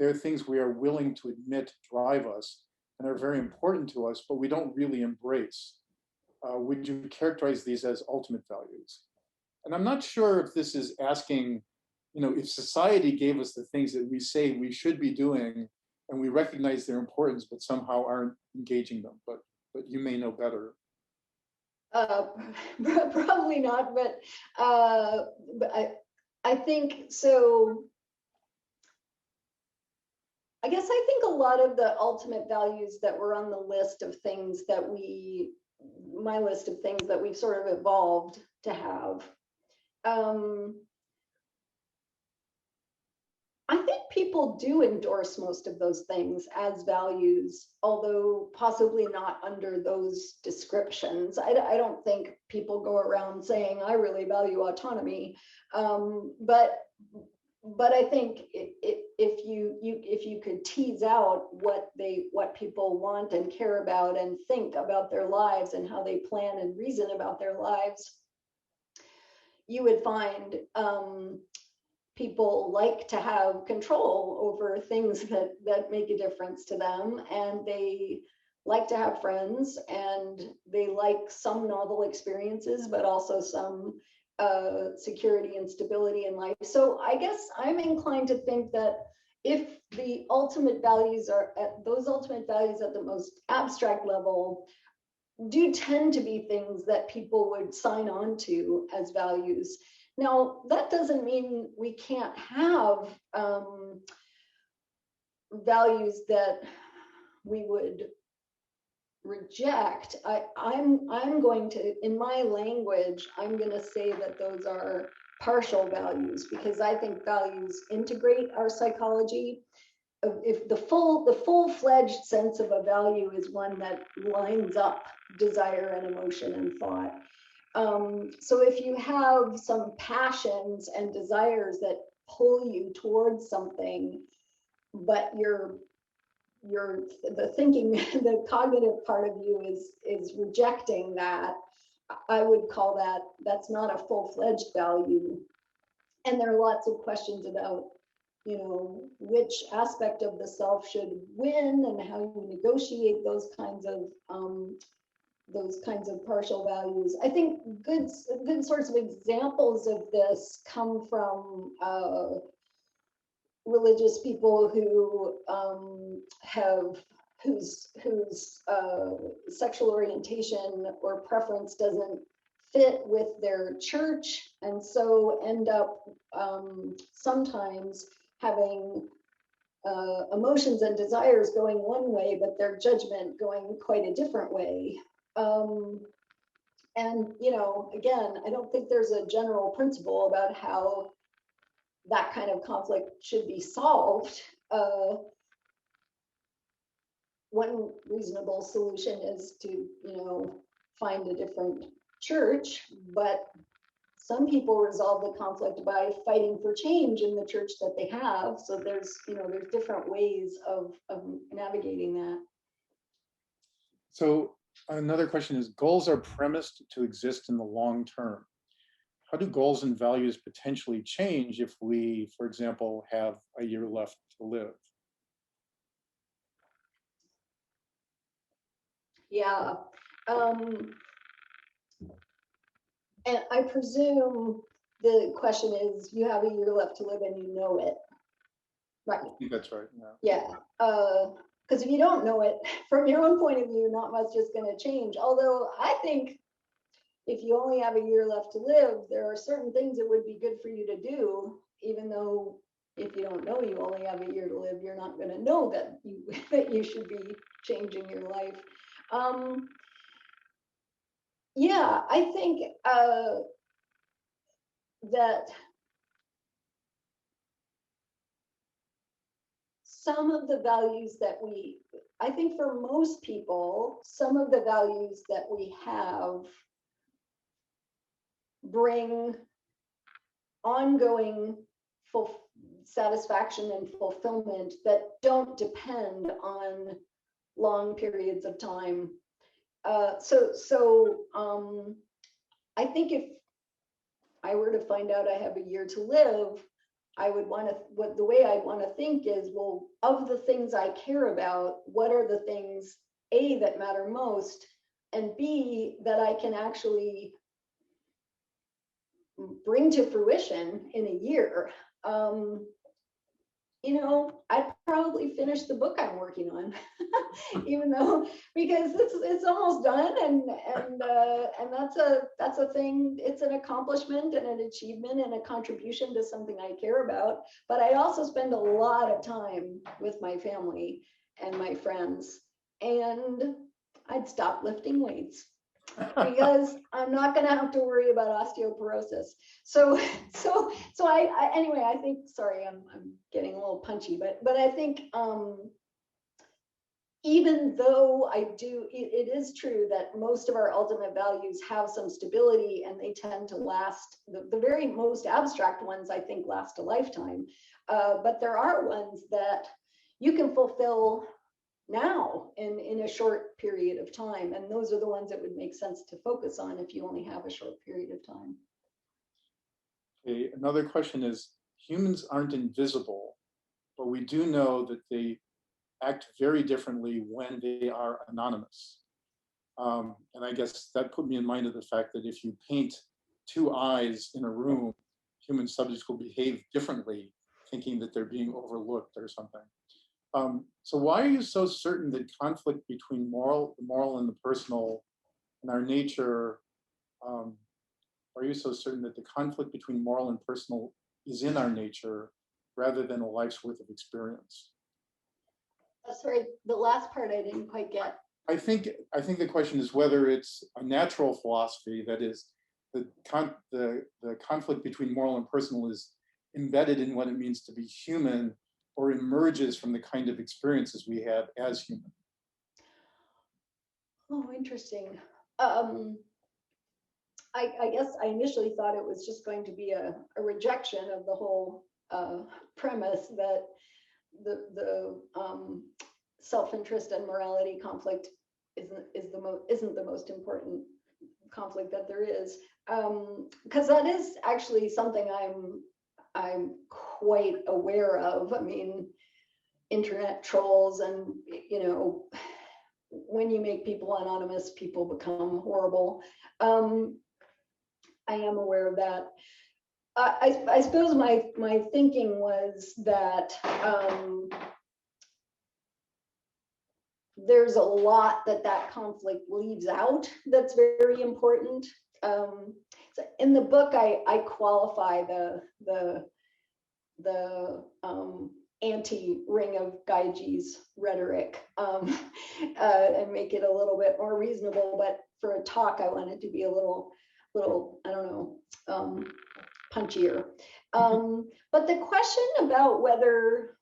They're things we are willing to admit drive us and are very important to us, but we don't really embrace. Would you characterize these as ultimate values? And I'm not sure if this is asking, if society gave us the things that we say we should be doing and we recognize their importance, but somehow aren't engaging them, but you may know better. Probably not, but I think so. I guess I think a lot of the ultimate values that were on the list of things that my list of things that we've sort of evolved to have, I think people do endorse most of those things as values, although possibly not under those descriptions. I don't think people go around saying, I really value autonomy. But I think if you could tease out what people want and care about and think about their lives and how they plan and reason about their lives, you would find people like to have control over things that make a difference to them, and they like to have friends, and they like some novel experiences, but also some security and stability in life. So I guess I'm inclined to think that if the ultimate values are at those ultimate values at the most abstract level do tend to be things that people would sign on to as values. Now, that doesn't mean we can't have values that we would reject. I'm going to, in my language, I'm going to say that those are partial values, because I think values integrate our psychology. If the full-fledged sense of a value is one that lines up desire and emotion and thought. So if you have some passions and desires that pull you towards something, but the thinking, the cognitive part of you is rejecting that, I would call that's not a full-fledged value. And there are lots of questions about, which aspect of the self should win and how you negotiate those kinds of partial values. I think good sorts of examples of this come from religious people who whose sexual orientation or preference doesn't fit with their church, and so end up sometimes having emotions and desires going one way, but their judgment going quite a different way. And again, I don't think there's a general principle about how that kind of conflict should be solved. One reasonable solution is to, find a different church, but some people resolve the conflict by fighting for change in the church that they have. So there's different ways of navigating that. So another question is, goals are premised to exist in the long term. How do goals and values potentially change if we, for example, have a year left to live? Yeah. And I presume the question is, you have a year left to live and you know it, right? I think that's right. Yeah. Because if you don't know it, from your own point of view, not much is going to change. Although I think if you only have a year left to live, there are certain things that would be good for you to do, even though if you don't know you only have a year to live, you're not going to know that you should be changing your life. Yeah, I think that some of the values that I think for most people, some of the values that we have bring ongoing satisfaction and fulfillment that don't depend on long periods of time. I think if I were to find out I have a year to live, I would want to, the way I want to think is, well, of the things I care about, what are the things, A, that matter most, and B, that I can actually bring to fruition in a year. I'd probably finish the book I'm working on, even though, because it's almost done, and that's a thing. It's an accomplishment and an achievement and a contribution to something I care about. But I also spend a lot of time with my family and my friends, and I'd stop lifting weights. because I'm not going to have to worry about osteoporosis. So anyway, I think, sorry, I'm getting a little punchy, but I think even though it is true that most of our ultimate values have some stability and they tend to last, the very most abstract ones, I think, last a lifetime. But there are ones that you can fulfill now in a short period of time. And those are the ones that would make sense to focus on if you only have a short period of time. Okay, another question is, humans aren't invisible, but we do know that they act very differently when they are anonymous. And I guess that put me in mind of the fact that if you paint two eyes in a room, human subjects will behave differently, thinking that they're being overlooked or something. So why are you so certain that conflict between the moral and the personal in our nature, are you so certain that the conflict between moral and personal is in our nature rather than a life's worth of experience? Sorry, the last part I didn't quite get. I think the question is whether it's a natural philosophy, that is, the conflict between moral and personal is embedded in what it means to be human, or emerges from the kind of experiences we have as human. Oh, interesting. I guess I initially thought it was just going to be a rejection of the whole premise that the self-interest and morality conflict isn't the most important conflict that there is, because that is actually something I'm quite aware of. I mean, internet trolls, and when you make people anonymous, people become horrible. I am aware of that. I suppose my thinking was that there's a lot that conflict leaves out that's very important. So in the book, I qualify the anti-Ring of Gyges rhetoric and make it a little bit more reasonable. But for a talk, I want it to be a little I don't know, punchier. But the question about whether,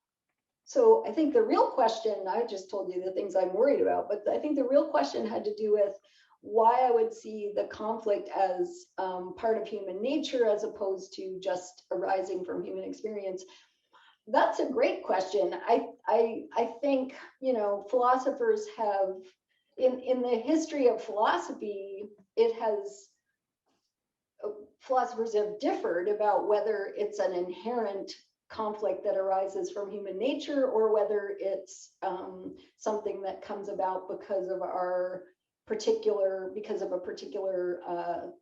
so I think the real question, I just told you the things I'm worried about, but I think the real question had to do with why I would see the conflict as part of human nature as opposed to just arising from human experience. That's a great question. I think, philosophers have, in the history of philosophy, philosophers have differed about whether it's an inherent conflict that arises from human nature or whether it's something that comes about because of a particular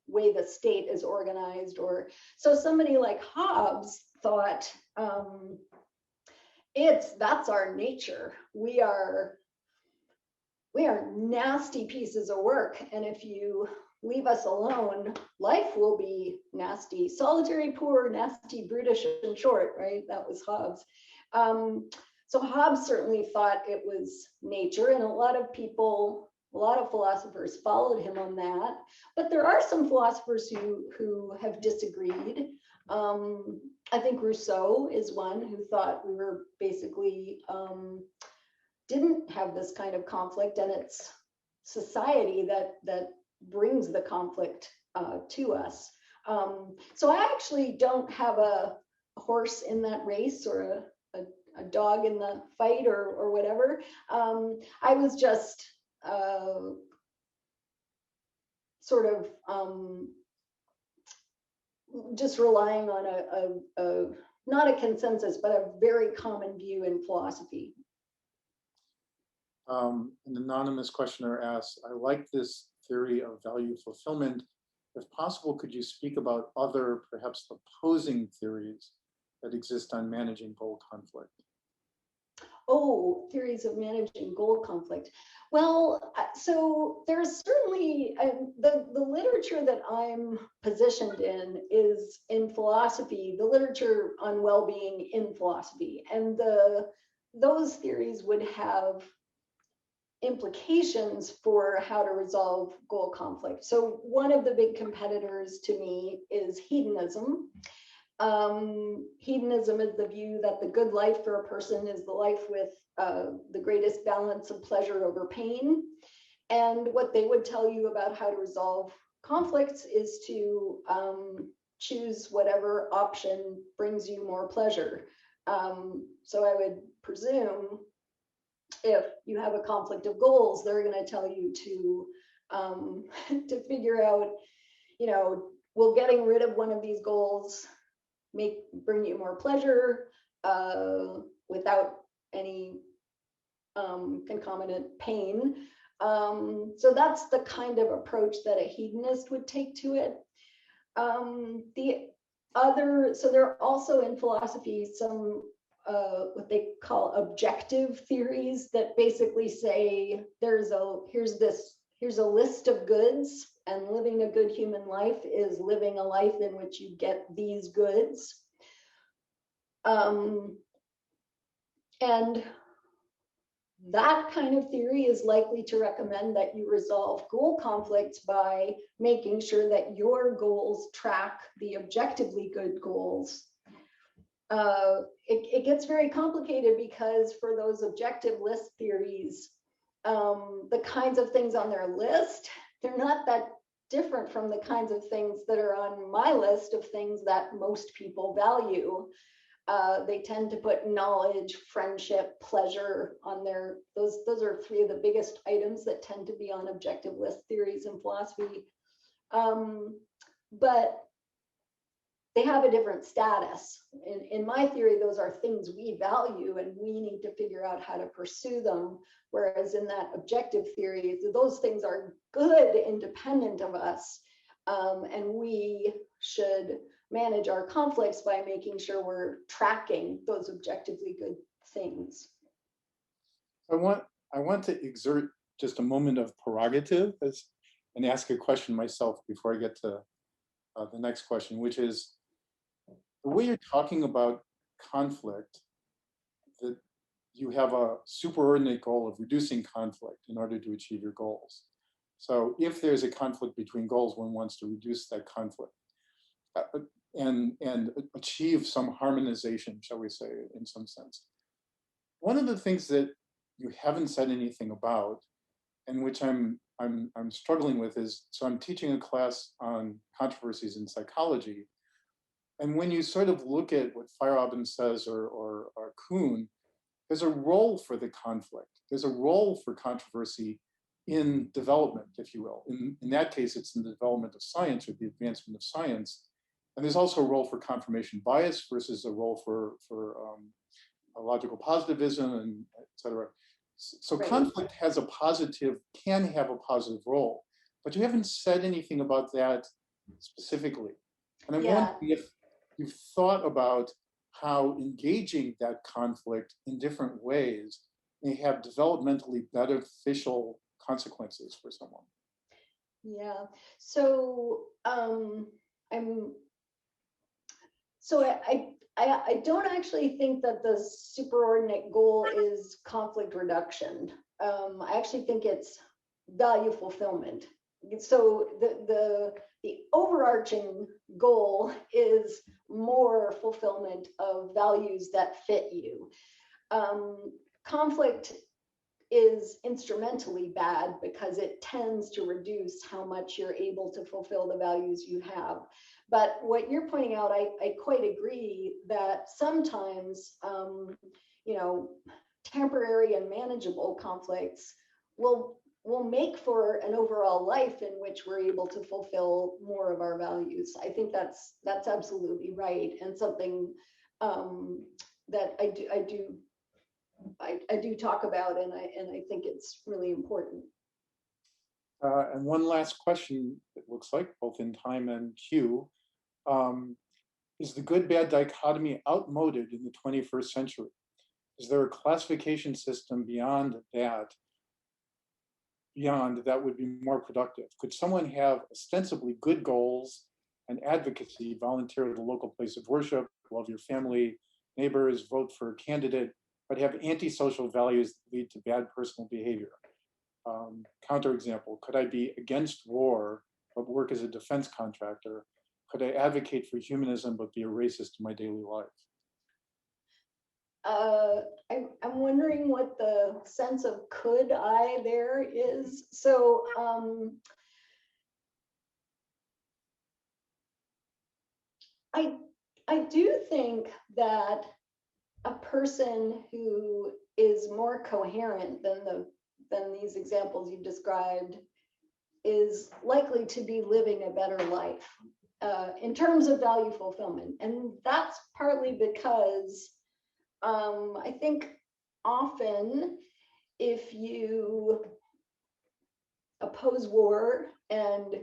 way the state is organized. Or so somebody like Hobbes thought that's our nature. We are nasty pieces of work, and if you leave us alone, life will be nasty, solitary, poor, nasty, brutish, and short, right? That was Hobbes. So Hobbes certainly thought it was nature, and a lot of philosophers followed him on that. But there are some philosophers who have disagreed. I think Rousseau is one who thought we were basically didn't have this kind of conflict, and it's society that brings the conflict to us. So I actually don't have a horse in that race or a dog in the fight or whatever. I was just sort of just relying on a not a consensus, but a very common view in philosophy. An anonymous questioner asks, I like this theory of value fulfillment. If possible, could you speak about other, perhaps opposing theories that exist on managing goal conflict? Oh, theories of managing goal conflict. Well, so there's certainly the literature that I'm positioned in is in philosophy, the literature on well-being in philosophy, and those theories would have implications for how to resolve goal conflict. So one of the big competitors to me is hedonism. Hedonism is the view that the good life for a person is the life with the greatest balance of pleasure over pain. And what they would tell you about how to resolve conflicts is to choose whatever option brings you more pleasure. So I would presume if you have a conflict of goals, they're going to tell you to to figure out, will getting rid of one of these goals bring you more pleasure without any concomitant pain. So that's the kind of approach that a hedonist would take to it. So there are also in philosophy some what they call objective theories that basically say here's a list of goods, and living a good human life is living a life in which you get these goods. And that kind of theory is likely to recommend that you resolve goal conflicts by making sure that your goals track the objectively good goals. It gets very complicated because for those objective list theories, the kinds of things on their list, they're not that different from the kinds of things that are on my list of things that most people value. They tend to put knowledge, friendship, pleasure on those are three of the biggest items that tend to be on objective list theories in philosophy. But they have a different status. In my theory, those are things we value and we need to figure out how to pursue them. Whereas in that objective theory, those things are good independent of us. And we should manage our conflicts by making sure we're tracking those objectively good things. I want to exert just a moment of prerogative and ask a question myself before I get to the next question, which is the way you're talking about conflict, that you have a superordinate goal of reducing conflict in order to achieve your goals. So if there's a conflict between goals, one wants to reduce that conflict and achieve some harmonization, shall we say, in some sense. One of the things that you haven't said anything about, and which I'm struggling with, is, so I'm teaching a class on controversies in psychology. And when you sort of look at what Feyerabend says or Kuhn, there's a role for the conflict. There's a role for controversy in development, if you will. In that case, it's in the development of science or the advancement of science. And there's also a role for confirmation bias versus a role for logical positivism, and et cetera. So Right. Conflict can have a positive role, but you haven't said anything about that specifically. And I'm wondering if you've thought about how engaging that conflict in different ways may have developmentally beneficial consequences for someone. Yeah. So I don't actually think that the superordinate goal is conflict reduction. I actually think it's value fulfillment. So the overarching goal is more fulfillment of values that fit you. Conflict is instrumentally bad because it tends to reduce how much you're able to fulfill the values you have. But what you're pointing out, I quite agree that sometimes, temporary and manageable conflicts will make for an overall life in which we're able to fulfill more of our values. I think that's absolutely right, and something that I do talk about, and I think it's really important. And one last question, it looks like, both in time and queue. Is the good-bad dichotomy outmoded in the 21st century? Is there a classification system beyond that would be more productive? Could someone have ostensibly good goals and advocacy, volunteer at a local place of worship, love your family, neighbors, vote for a candidate, but have antisocial values that lead to bad personal behavior? Counterexample, could I be against war but work as a defense contractor? Could I advocate for humanism but be a racist in my daily life? I'm wondering what the sense of could I there is. So I do think that a person who is more coherent than these examples you described is likely to be living a better life in terms of value fulfillment. And that's partly because I think often if you oppose war and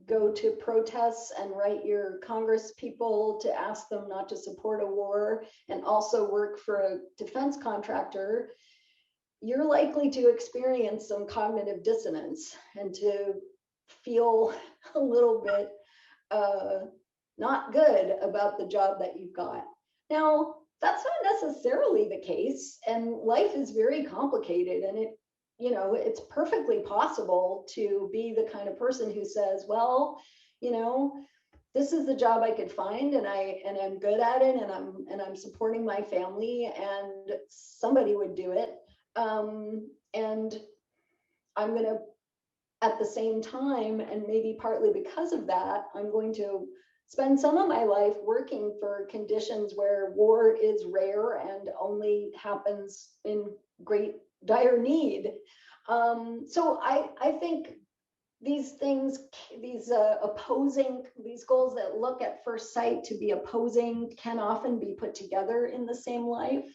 go to protests and write your Congress people to ask them not to support a war and also work for a defense contractor, you're likely to experience some cognitive dissonance and to feel a little bit not good about the job that you've got. Now, that's not necessarily the case, and life is very complicated, and it's perfectly possible to be the kind of person who says, well, this is the job I could find, and I'm good at it, and I'm supporting my family, and somebody would do it, and I'm going to, at the same time, and maybe partly because of that, I'm going to spend some of my life working for conditions where war is rare and only happens in great dire need. So I think these things, these these goals that look at first sight to be opposing can often be put together in the same life.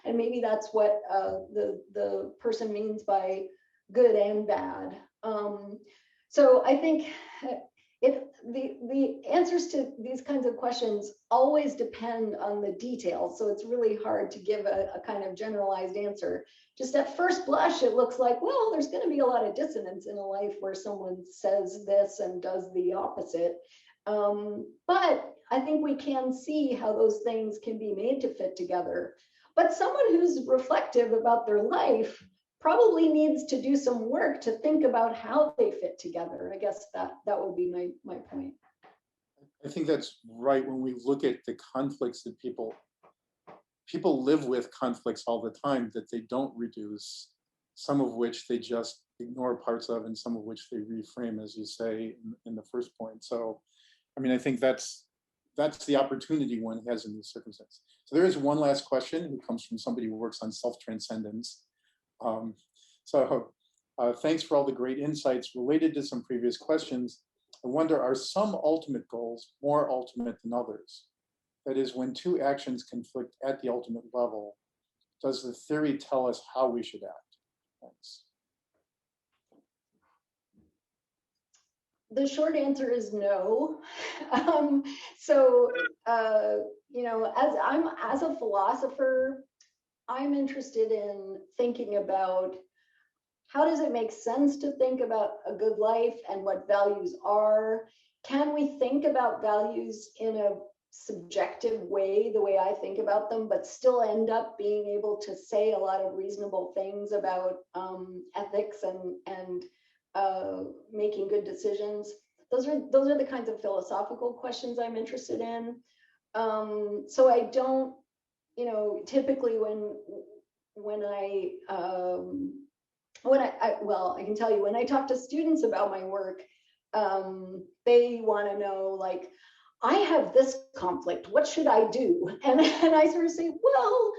And maybe that's what the person means by good and bad. So I think the answers to these kinds of questions always depend on the details. So it's really hard to give a kind of generalized answer. Just at first blush, it looks like, well, there's going to be a lot of dissonance in a life where someone says this and does the opposite. But I think we can see how those things can be made to fit together. But someone who's reflective about their life probably needs to do some work to think about how they fit together. I guess that would be my point. I think that's right. When we look at the conflicts that people live with conflicts all the time that they don't reduce, some of which they just ignore parts of, and some of which they reframe, as you say in the first point. So, I mean, I think that's the opportunity one has in these circumstances. So there is one last question who comes from somebody who works on self-transcendence. Thanks for all the great insights related to some previous questions. I wonder, are some ultimate goals more ultimate than others? That is, when two actions conflict at the ultimate level, does the theory tell us how we should act? Thanks. The short answer is no. As a philosopher, I'm interested in thinking about how does it make sense to think about a good life and what values are? Can we think about values in a subjective way, the way I think about them, but still end up being able to say a lot of reasonable things about ethics and making good decisions? Those are the kinds of philosophical questions I'm interested in. So I don't, typically when I can tell you, when I talk to students about my work, they want to know, like, I have this conflict, what should I do? And I sort of say, well,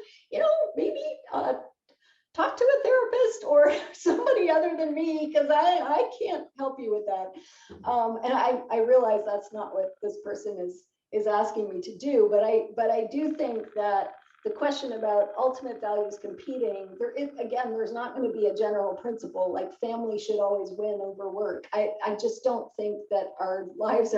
maybe talk to a therapist or somebody other than me, because I can't help you with that. And I realize that's not what this person is asking me to do, but I do think that the question about ultimate values competing, there's not going to be a general principle like family should always win over work. I just don't think that our lives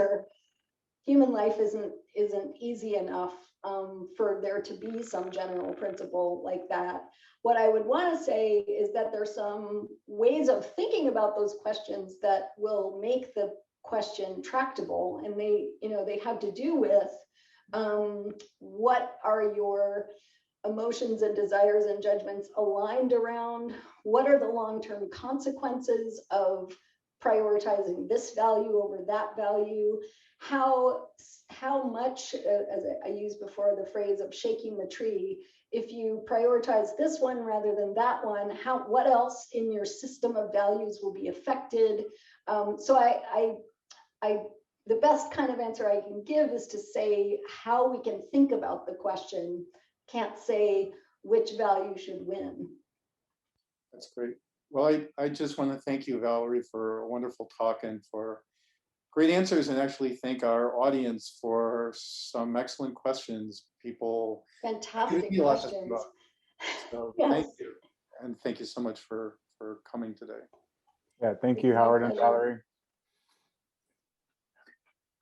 human life isn't easy enough for there to be some general principle like that. What I would want to say is that there's some ways of thinking about those questions that will make the question tractable, and they have to do with what are your emotions and desires and judgments aligned around? What are the long-term consequences of prioritizing this value over that value? How much, as I used before, the phrase of shaking the tree, if you prioritize this one rather than that one, what else in your system of values will be affected? The best kind of answer I can give is to say how we can think about the question. Can't say which value should win. That's great. Well, I just want to thank you, Valerie, for a wonderful talk and for great answers, and actually thank our audience for some excellent questions. People, Fantastic a lot to think questions. about. So Yes. thank you. And thank you so much for coming today. Yeah, thank It's you, my Howard and pleasure. Valerie.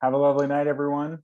Have a lovely night, everyone.